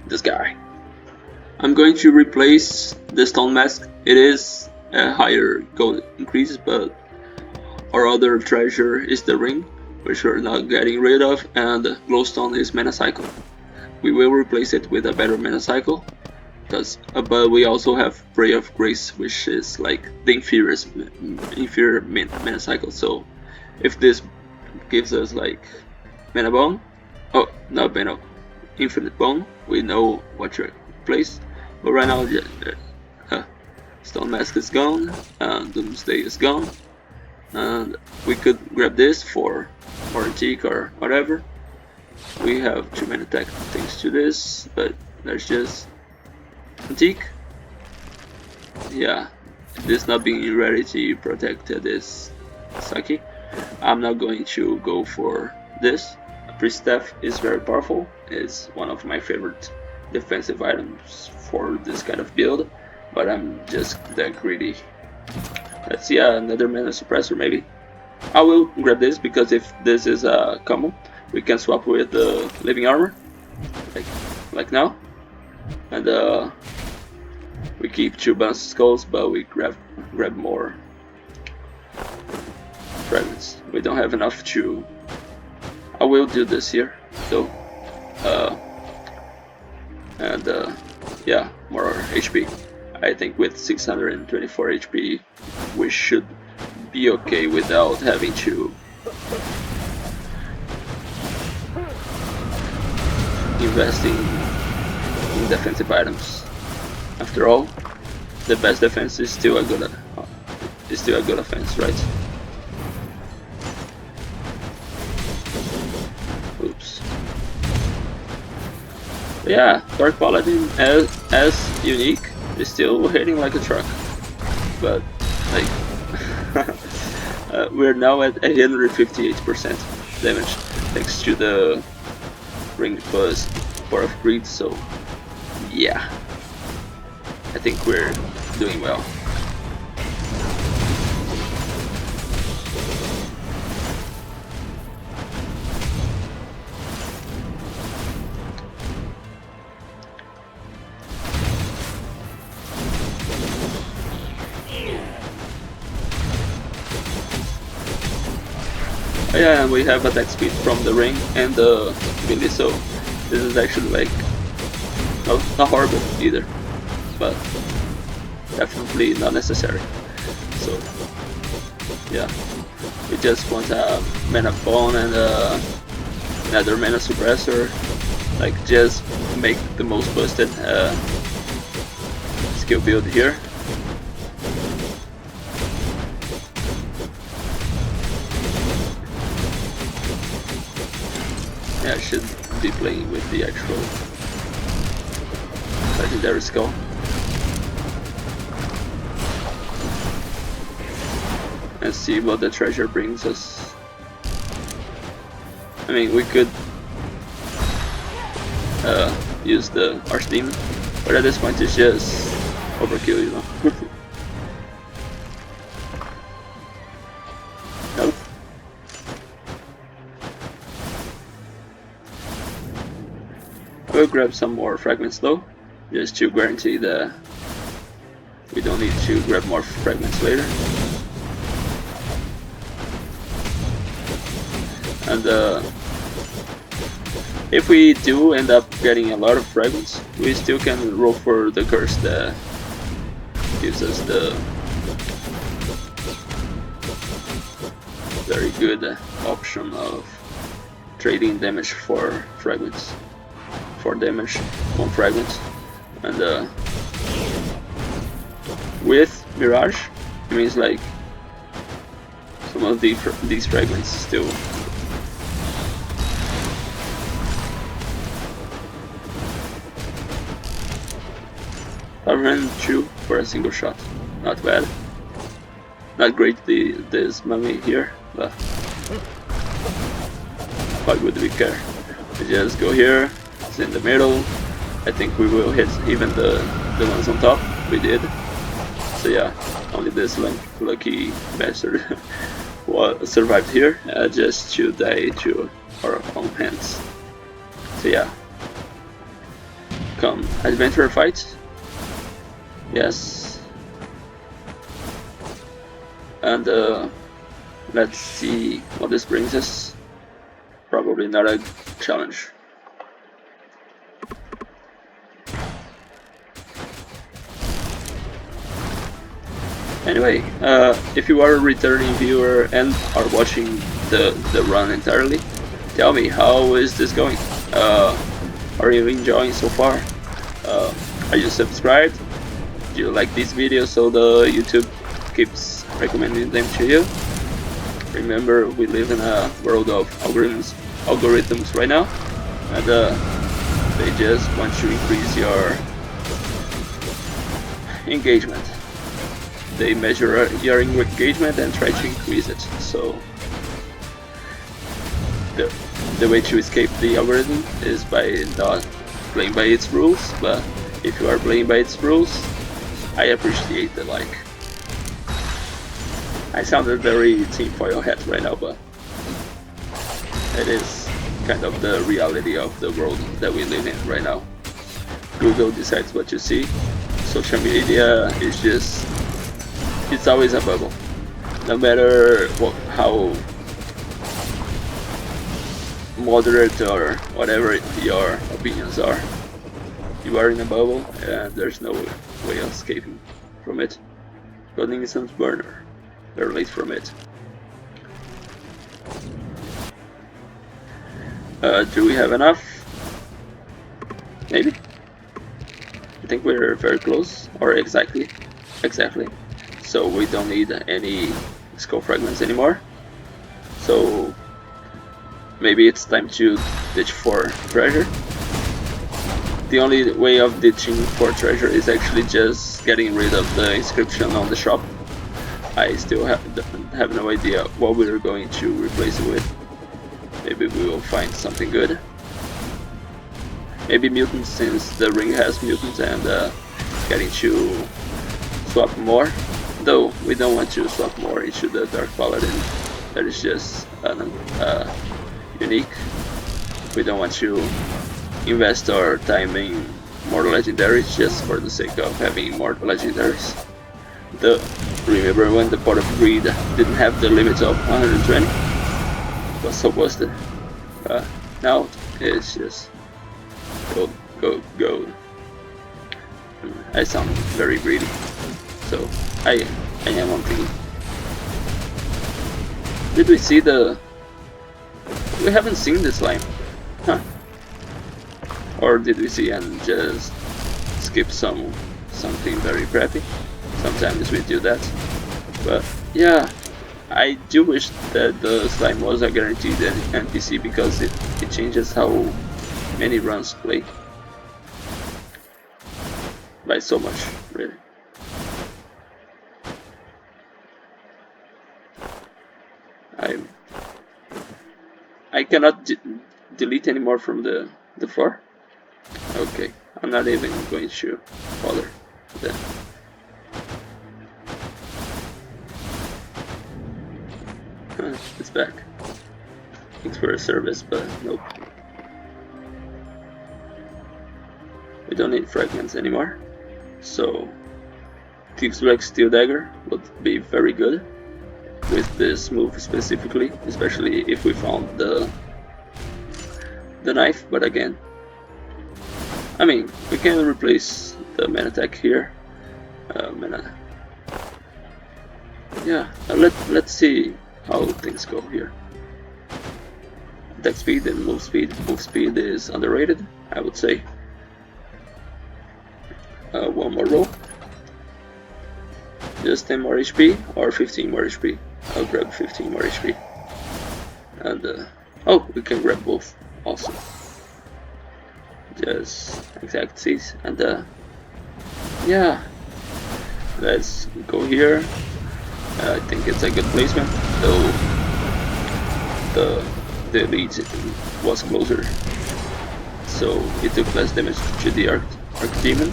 This guy. I'm going to replace the stone mask. It is a higher gold increase, but our other treasure is the ring, which we're not getting rid of, and glowstone is mana cycle. We will replace it with a better mana cycle, but we also have Ray of Grace, which is like the inferior mana cycle. So if this gives us like mana bone, oh, not mana, infinite bone, we know what to replace. But right now, Stone Mask is gone, and Doomsday is gone, and we could grab this for more antique or whatever. We have too many tech things to this, but let's just antique. Yeah, this not being ready to protect this Saki. I'm not going to go for this. Priest Staff is very powerful. It's one of my favorite defensive items for this kind of build, but I'm just that greedy. Let's see, another mana suppressor maybe. I will grab this because if this is a combo, we can swap with the living armor, like now, and we keep 2 bounced skulls, but we grab more fragments. We don't have enough to. I will do this here though, and yeah, more HP. I think with 624 HP we should be okay without having to invest in defensive items. After all, the best defense is still a good offense, right? Oops. But yeah, Dark Paladin as unique is still hitting like a truck, but like we're now at 158% damage thanks to the ring plus 4 of greed. So yeah, I think we're doing well. Yeah, and we have attack speed from the ring and the melee, so this is actually like not horrible either, but definitely not necessary. So yeah, we just want a mana bone and another mana suppressor, like just make the most busted skill build here. I should be playing with the actual legendary Skul. And see what the treasure brings us. I mean, we could use the Archdemon, but at this point it's just overkill, you know. Nope. We'll grab some more fragments though, just to guarantee that we don't need to grab more fragments later. And if we do end up getting a lot of fragments, we still can roll for the curse that gives us the very good option of trading damage for fragments. 4 damage, 1 fragment, and with Mirage, it means like some of these fragments still I ran 2 for a single shot, not bad. Not great this mummy here, but why would we care? We just go here. In the middle. I think we will hit even the ones on top. We did. So yeah, only this lucky bastard survived here, just to die to our own hands. So yeah, come adventurer fight. Yes, and let's see what this brings us. Probably not a challenge. Anyway, if you are a returning viewer and are watching the run entirely, tell me, how is this going? Are you enjoying so far? Are you subscribed? Do you like these videos so the YouTube keeps recommending them to you? Remember, we live in a world of algorithms right now, and they just want to increase your engagement. They measure your engagement and try to increase it. So the way to escape the algorithm is by not playing by its rules, but if you are playing by its rules, I appreciate the like. I sounded very tinfoil hat right now, but it is kind of the reality of the world that we live in right now. Google decides what you see. Social media is just, it's always a bubble. No matter how moderate or whatever your opinions are, you are in a bubble and there's no way of escaping from it. Coding is burner. They're late from it. Do we have enough? Maybe? I think we're very close, or exactly. So we don't need any skull fragments anymore. So maybe it's time to ditch for treasure. The only way of ditching for treasure is actually just getting rid of the inscription on the shop. I still have no idea what we're going to replace it with. Maybe we will find something good. Maybe mutants, since the ring has mutants, and getting to swap more. Though we don't want to swap more into the Dark Paladin. That is just unique. We don't want to invest our time in more legendaries just for the sake of having more legendaries. Remember when the Pot of Greed didn't have the limit of 120? It was so busted. Now it's just go. I sound very greedy, so I am on thinking. Did we see the... We haven't seen the slime, huh? Or did we see and just skip something very crappy? Sometimes we do that. But yeah, I do wish that the slime was a guaranteed NPC, because it changes how many runs play. By so much, really. I cannot delete anymore from the floor. Okay, I'm not even going to bother then. It's back. Thanks for a service, but nope. We don't need fragments anymore. So Thieves' Black Steel Dagger would be very good with this move specifically, especially if we found the knife. But again, I mean, we can replace the main attack here. Yeah, let's see how things go here. Attack speed and move speed. Move speed is underrated, I would say. One more roll. Just 10 more HP or 15 more HP. I'll grab 15 more HP. And oh, we can grab both also. Just exact seas, and yeah, let's go here. I think it's a good placement, though the elite was closer, so it took less damage to the Archdemon.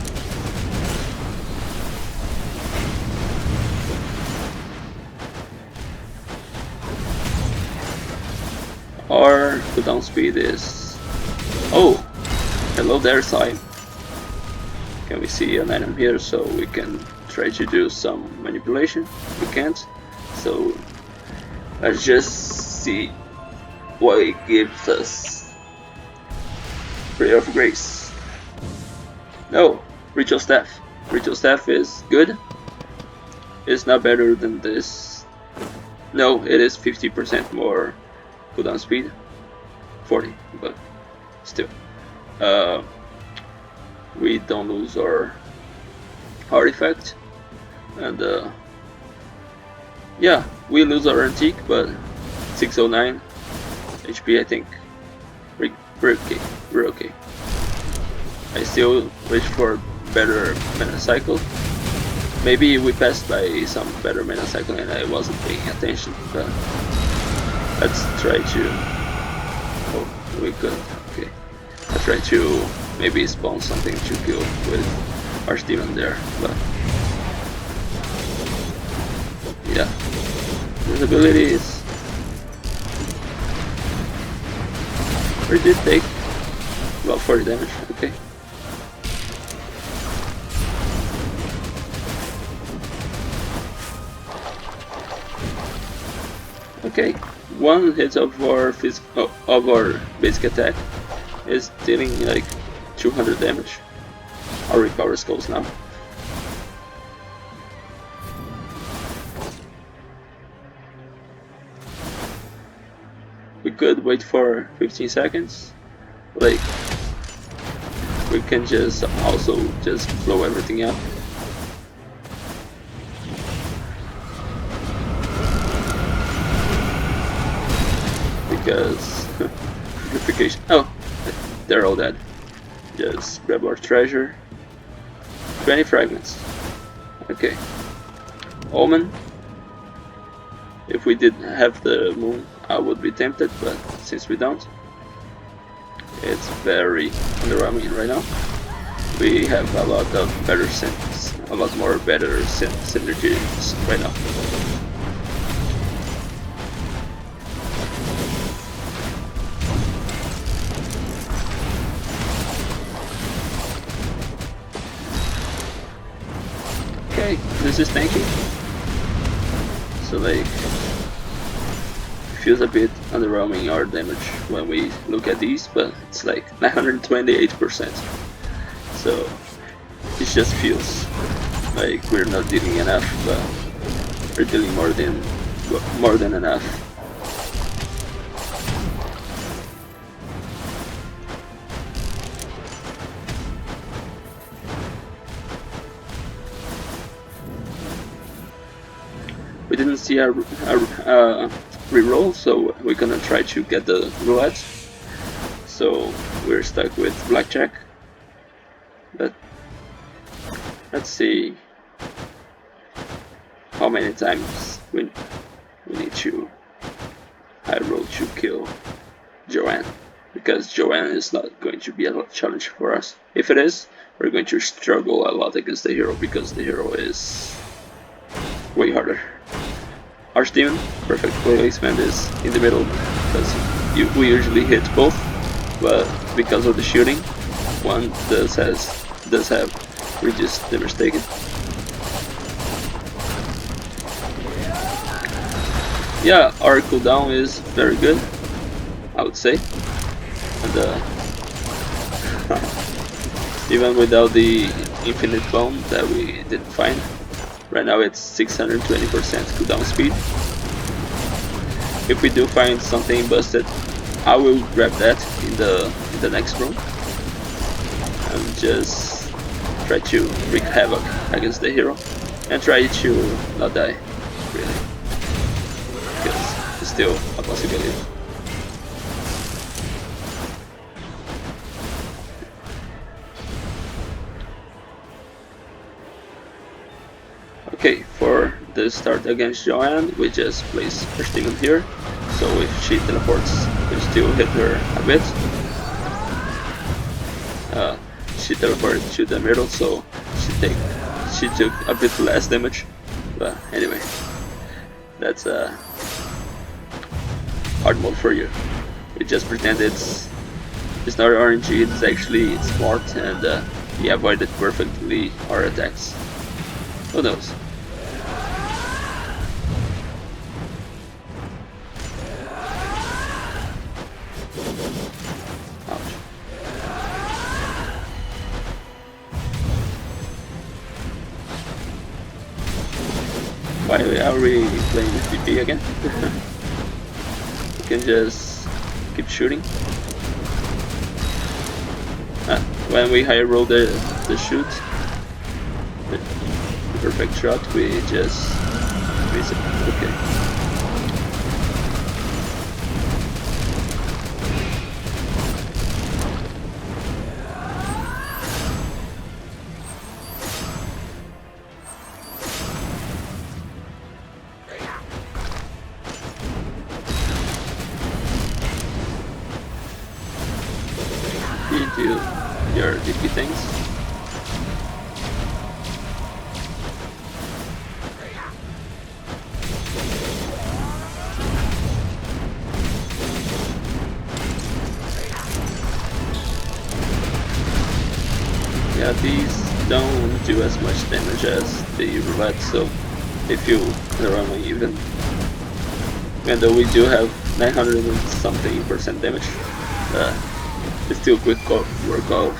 Our cooldown speed is... Oh! Hello there, Sai. Can we see an item here so we can try to do some manipulation? We can't. So let's just see what it gives us. Prayer of Grace. No! Ritual Staff. Ritual Staff is good. It's not better than this. No, it is 50% more cooldown speed. 40, but still. We don't lose our artifact, and yeah, we lose our antique, but 609 HP, I think we're okay. I still wish for better mana cycle. Maybe we passed by some better mana cycle and I wasn't paying attention, but let's try to... Oh, we couldn't. Okay. Let's try to maybe spawn something to kill with Archdemon there, but yeah. His abilities. Where did it take? About 40 damage, okay. Okay, one hit of our basic attack is dealing like 200 damage. I'll recover skulls now. could wait for 15 seconds. Like, we can just also just blow everything up. Because purification. Oh, they're all dead. Just grab our treasure. 20 fragments. Okay. Omen. If we did have the moon, I would be tempted, but since we don't, it's very underwhelming right now. We have a lot of better synths, a lot more better synergies right now. Okay, this is tanky. So like, feels a bit underwhelming our damage when we look at these, but it's like 928%. So it just feels like we're not dealing enough, but we're dealing more than enough. We didn't see a reroll, so we're gonna try to get the roulette. So we're stuck with blackjack. But let's see how many times we need to high roll to kill Joan, because Joan is not going to be a challenge for us. If it is, we're going to struggle a lot against the hero, because the hero is way harder. Archdemon, perfect placement is in the middle, because we usually hit both, but because of the shooting, one does have reduced damage taken. Yeah, our cooldown is very good, I would say, and even without the infinite bone that we didn't find. Right now it's 620% cooldown speed. If we do find something busted, I will grab that in the next room and just try to wreak havoc against the hero and try to not die, really, because it's still a possibility. Okay, for the start against Joan, we just place Archdemon here, so if she teleports, we still hit her a bit. She teleported to the middle, so she took a bit less damage. But anyway, that's a hard mode for you. We just pretend it's not RNG, it's actually smart, and he avoided perfectly our attacks. Who knows? Ouch. Why are we playing with PP again? We can just keep shooting. When we high roll the shoot, the perfect shot, we just miss it. Okay. You do your DP things. Yeah, these don't do as much damage as the roulette, so they feel around even. Even though we do have 900 and something % damage, it's still quick work of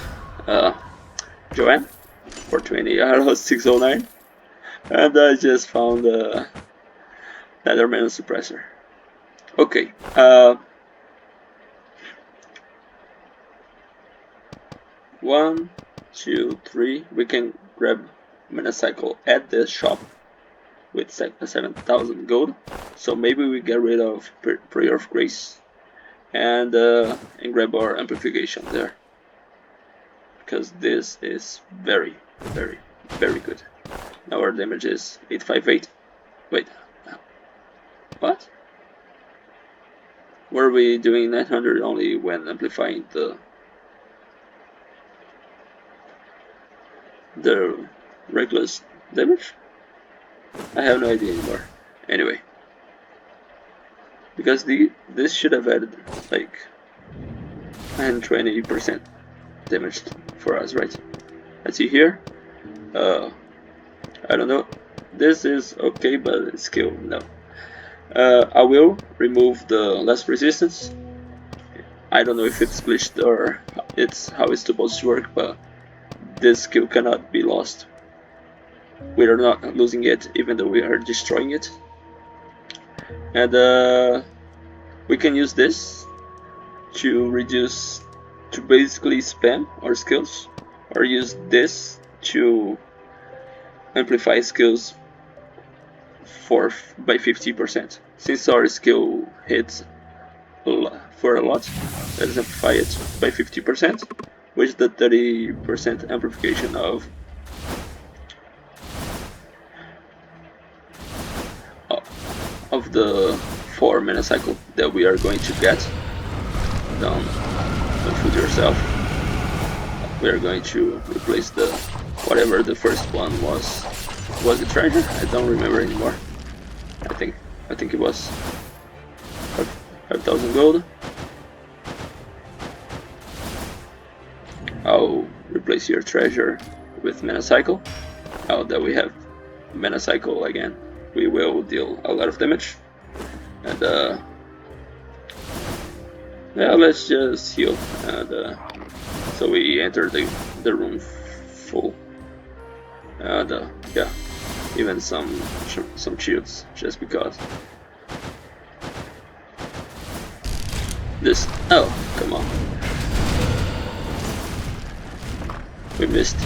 Joan for 20 out of 609, and I just found Netherman suppressor. Okay, 1, 2, 3. We can grab Metacycle at the shop with 7,000 gold. So maybe we get rid of Prayer of Grace and grab our amplification there, because this is very good. Now our damage is 858. Wait, what? Were we doing 900 only when amplifying the reckless damage? I have no idea anymore. Anyway, because this should have added like 120% damage for us, right? Let's see here. I don't know. This is okay, but skill, no. I will remove the last resistance. I don't know if it's glitched or it's how it's supposed to work, but this skill cannot be lost. We are not losing it, even though we are destroying it. And we can use this to basically spam our skills, or use this to amplify skills by 50%. Since our skill hits for a lot, let's amplify it by 50%, with the 30% amplification of the 4 mana cycle that we are going to get. Don't fool yourself. We are going to replace the whatever the first one was. Was it treasure? I don't remember anymore. I think it was 5,000 gold. I'll replace your treasure with mana cycle. Now that we have mana cycle again, we will deal a lot of damage. And yeah, let's just heal. And so we enter the room full. And yeah, even some shields, just because. This, oh, come on. We missed.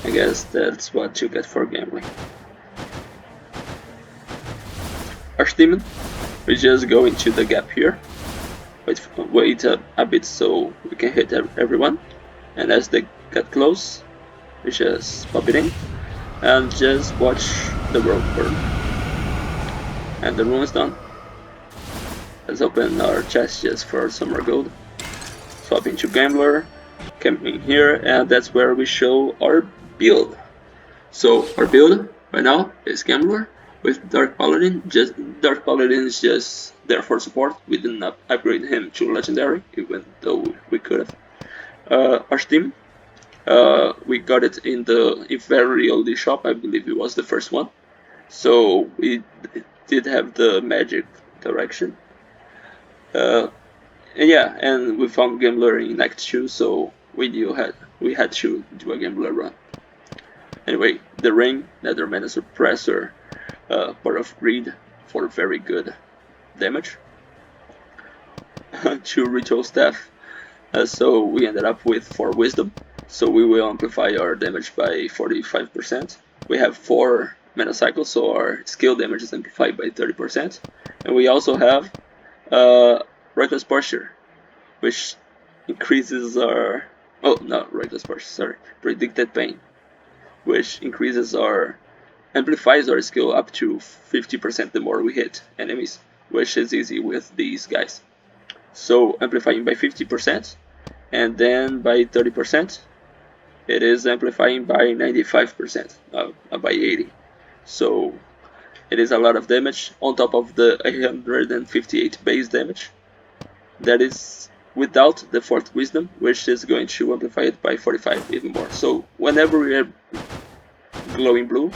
I guess that's what you get for gambling. Archdemon, we just go into the gap here. Wait a bit so we can hit everyone. And as they get close, we just pop it in and just watch the world burn. And the room is done. Let's open our chest just for some more gold. Swap into Gambler, camping here, and that's where we show our build. So our build right now is Gambler with Dark Paladin. Dark Paladin is just there for support. We did not upgrade him to Legendary, even though we could have. Archdemon, we got it in the very early shop. I believe it was the first one. So we did have the magic direction. And yeah, and we found Gambler in Act 2, so we had to do a Gambler run. Anyway, the ring, Nether Mana Suppressor, part of Greed for very good damage. 2 Ritual Staff, so we ended up with 4 Wisdom, so we will amplify our damage by 45%. We have 4 mana cycles, so our skill damage is amplified by 30%. And we also have Reckless Posture, which increases our... oh, not Reckless Posture, sorry. Predicted Pain, which amplifies our skill up to 50% the more we hit enemies, which is easy with these guys. So amplifying by 50%, and then by 30%, it is amplifying by 95%, by 80. So it is a lot of damage on top of the 858 base damage. That is without the 4th Wisdom, which is going to amplify it by 45 even more. So whenever we are glowing blue,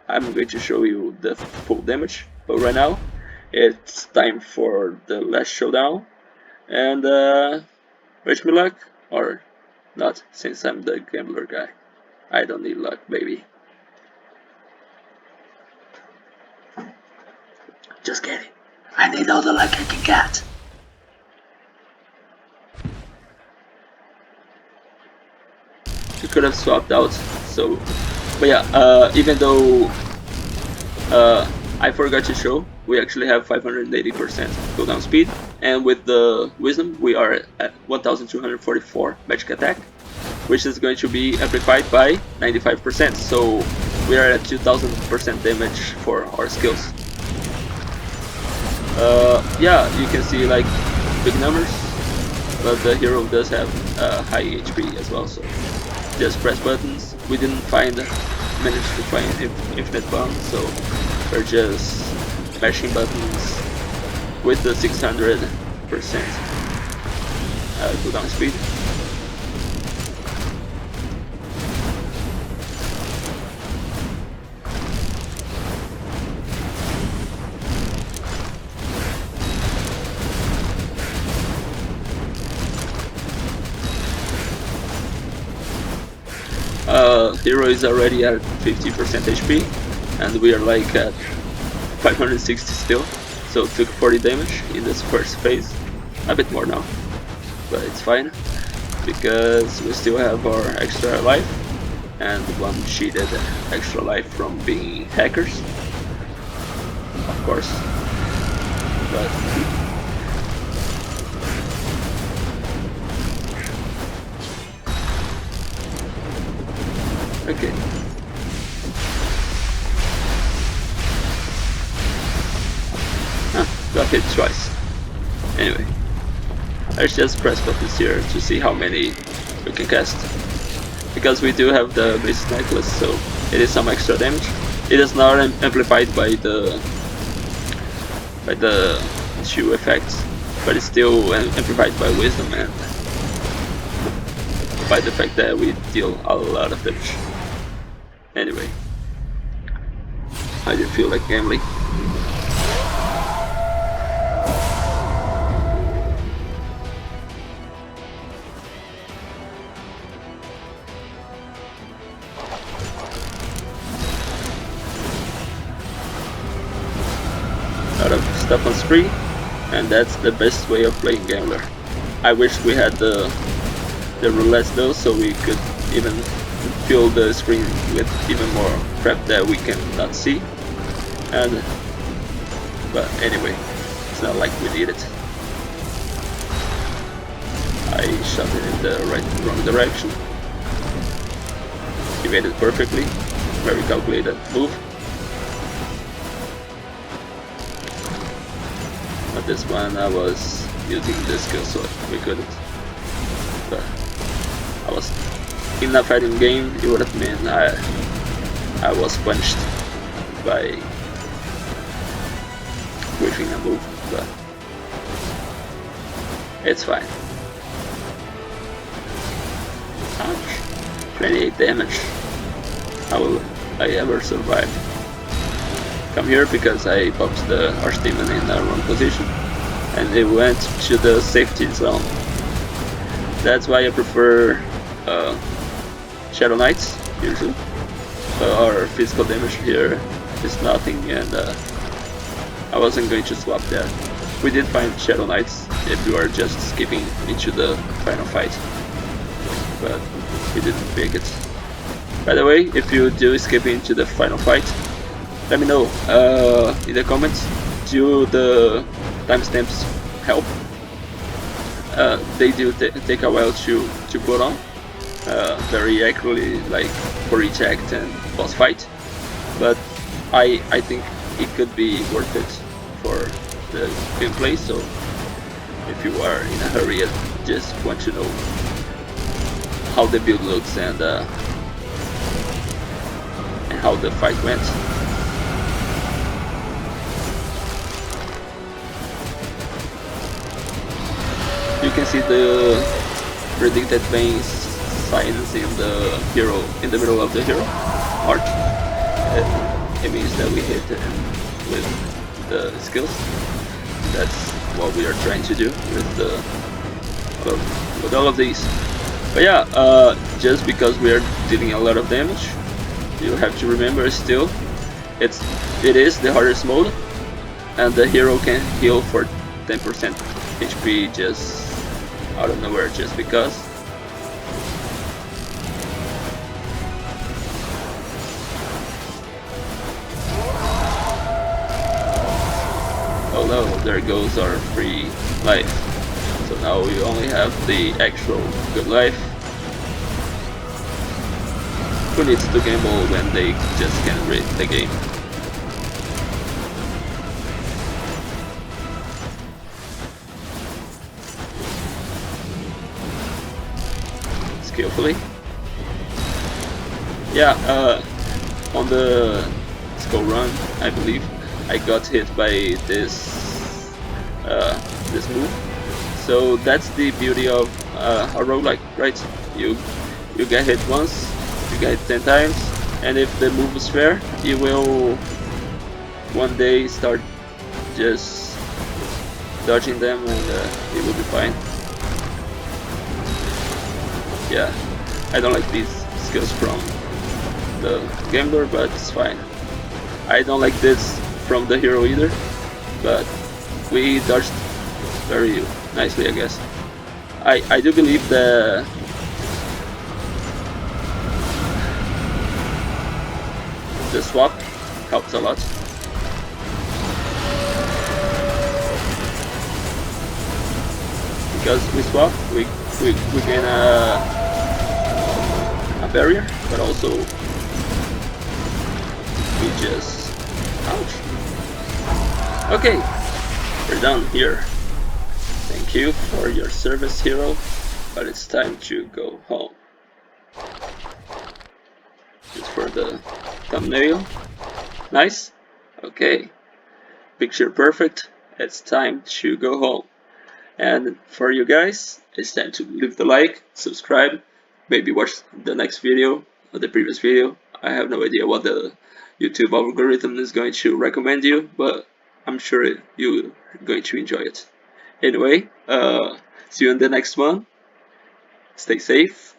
I'm going to show you the full damage. But right now, it's time for the last showdown. And wish me luck, or not, since I'm the Gambler guy. I don't need luck, baby. Just kidding. I need all the luck I can get. you could have swapped out. So, but yeah, even though I forgot to show, we actually have 580% cooldown speed, and with the wisdom we are at 1244 magic attack, which is going to be amplified by 95%, so we are at 2000% damage for our skills. Yeah, you can see like big numbers, but the hero does have high HP as well, so just press buttons. We didn't manage to find infinite bomb, so we're just mashing buttons with the 600% cooldown speed. Hero is already at 50% HP, and we are like at 560 still, so took 40 damage in this first phase, a bit more now, but it's fine, because we still have our extra life, and one cheated extra life from being hackers, of course, but okay. Got hit twice. Anyway, let's just press buttons here to see how many we can cast. Because we do have the Grace Necklace, so it is some extra damage. It is not amplified by the two effects, but it's still amplified by Wisdom and by the fact that we deal a lot of damage. Anyway, I do feel like gambling. Lot of stuff on screen, and that's the best way of playing Gambler. I wish we had the roulette though, so we could even fill the screen with even more crap that we cannot see. But anyway, it's not like we need it. I shot it in the wrong direction. Evaded perfectly. Very calculated move. But this one I was using the skill, so we couldn't. But I was in a fighting game. It would have meant I was punched by whiffing a move, but it's fine. Ouch! 28 damage. How will I ever survive? Come here because I popped the Archdemon in the wrong position, and it went to the safety zone. That's why I prefer Shadow Knights usually. Our physical damage here is nothing, and I wasn't going to swap that. We did find Shadow Knights if we were just skipping into the final fight, but we didn't pick it. By the way, if you do skip into the final fight, let me know in the comments. Do the timestamps help? They do take a while to put on very accurately, like for each act and boss fight, but I think it could be worth it for the gameplay. So if you are in a hurry and just want to know how the build looks and how the fight went, you can see the predicted veins signs in the hero, in the middle of the hero art. It means that we hit with the skills. That's what we are trying to do with all of these. But yeah, just because we are dealing a lot of damage, you have to remember still, it is the hardest mode, and the hero can heal for 10% HP just out of nowhere, just because. there goes our free life. So now we only have the actual good life. Who needs to gamble when they just can't read the game? Skillfully. Yeah, on the Skul run, I believe, I got hit by this move. So that's the beauty of a roguelike, right? You get hit once, you get hit 10 times, and if the move is fair, you will one day start just dodging them, and it will be fine. Yeah, I don't like these skills from the gambler, but it's fine. I don't like this from the hero either, but we dodged very nicely, I guess. I do believe the swap helps a lot. Because we swap, we gain a barrier, but also we just ouch. Okay, we're done here. Thank you for your service, hero, but it's time to go home. Just for the thumbnail. Nice. Okay, picture perfect. It's time to go home. And for you guys, it's time to leave the like, subscribe, maybe watch the next video or the previous video. I have no idea what the YouTube algorithm is going to recommend you, but I'm sure you're going to enjoy it. Anyway, see you in the next one. Stay safe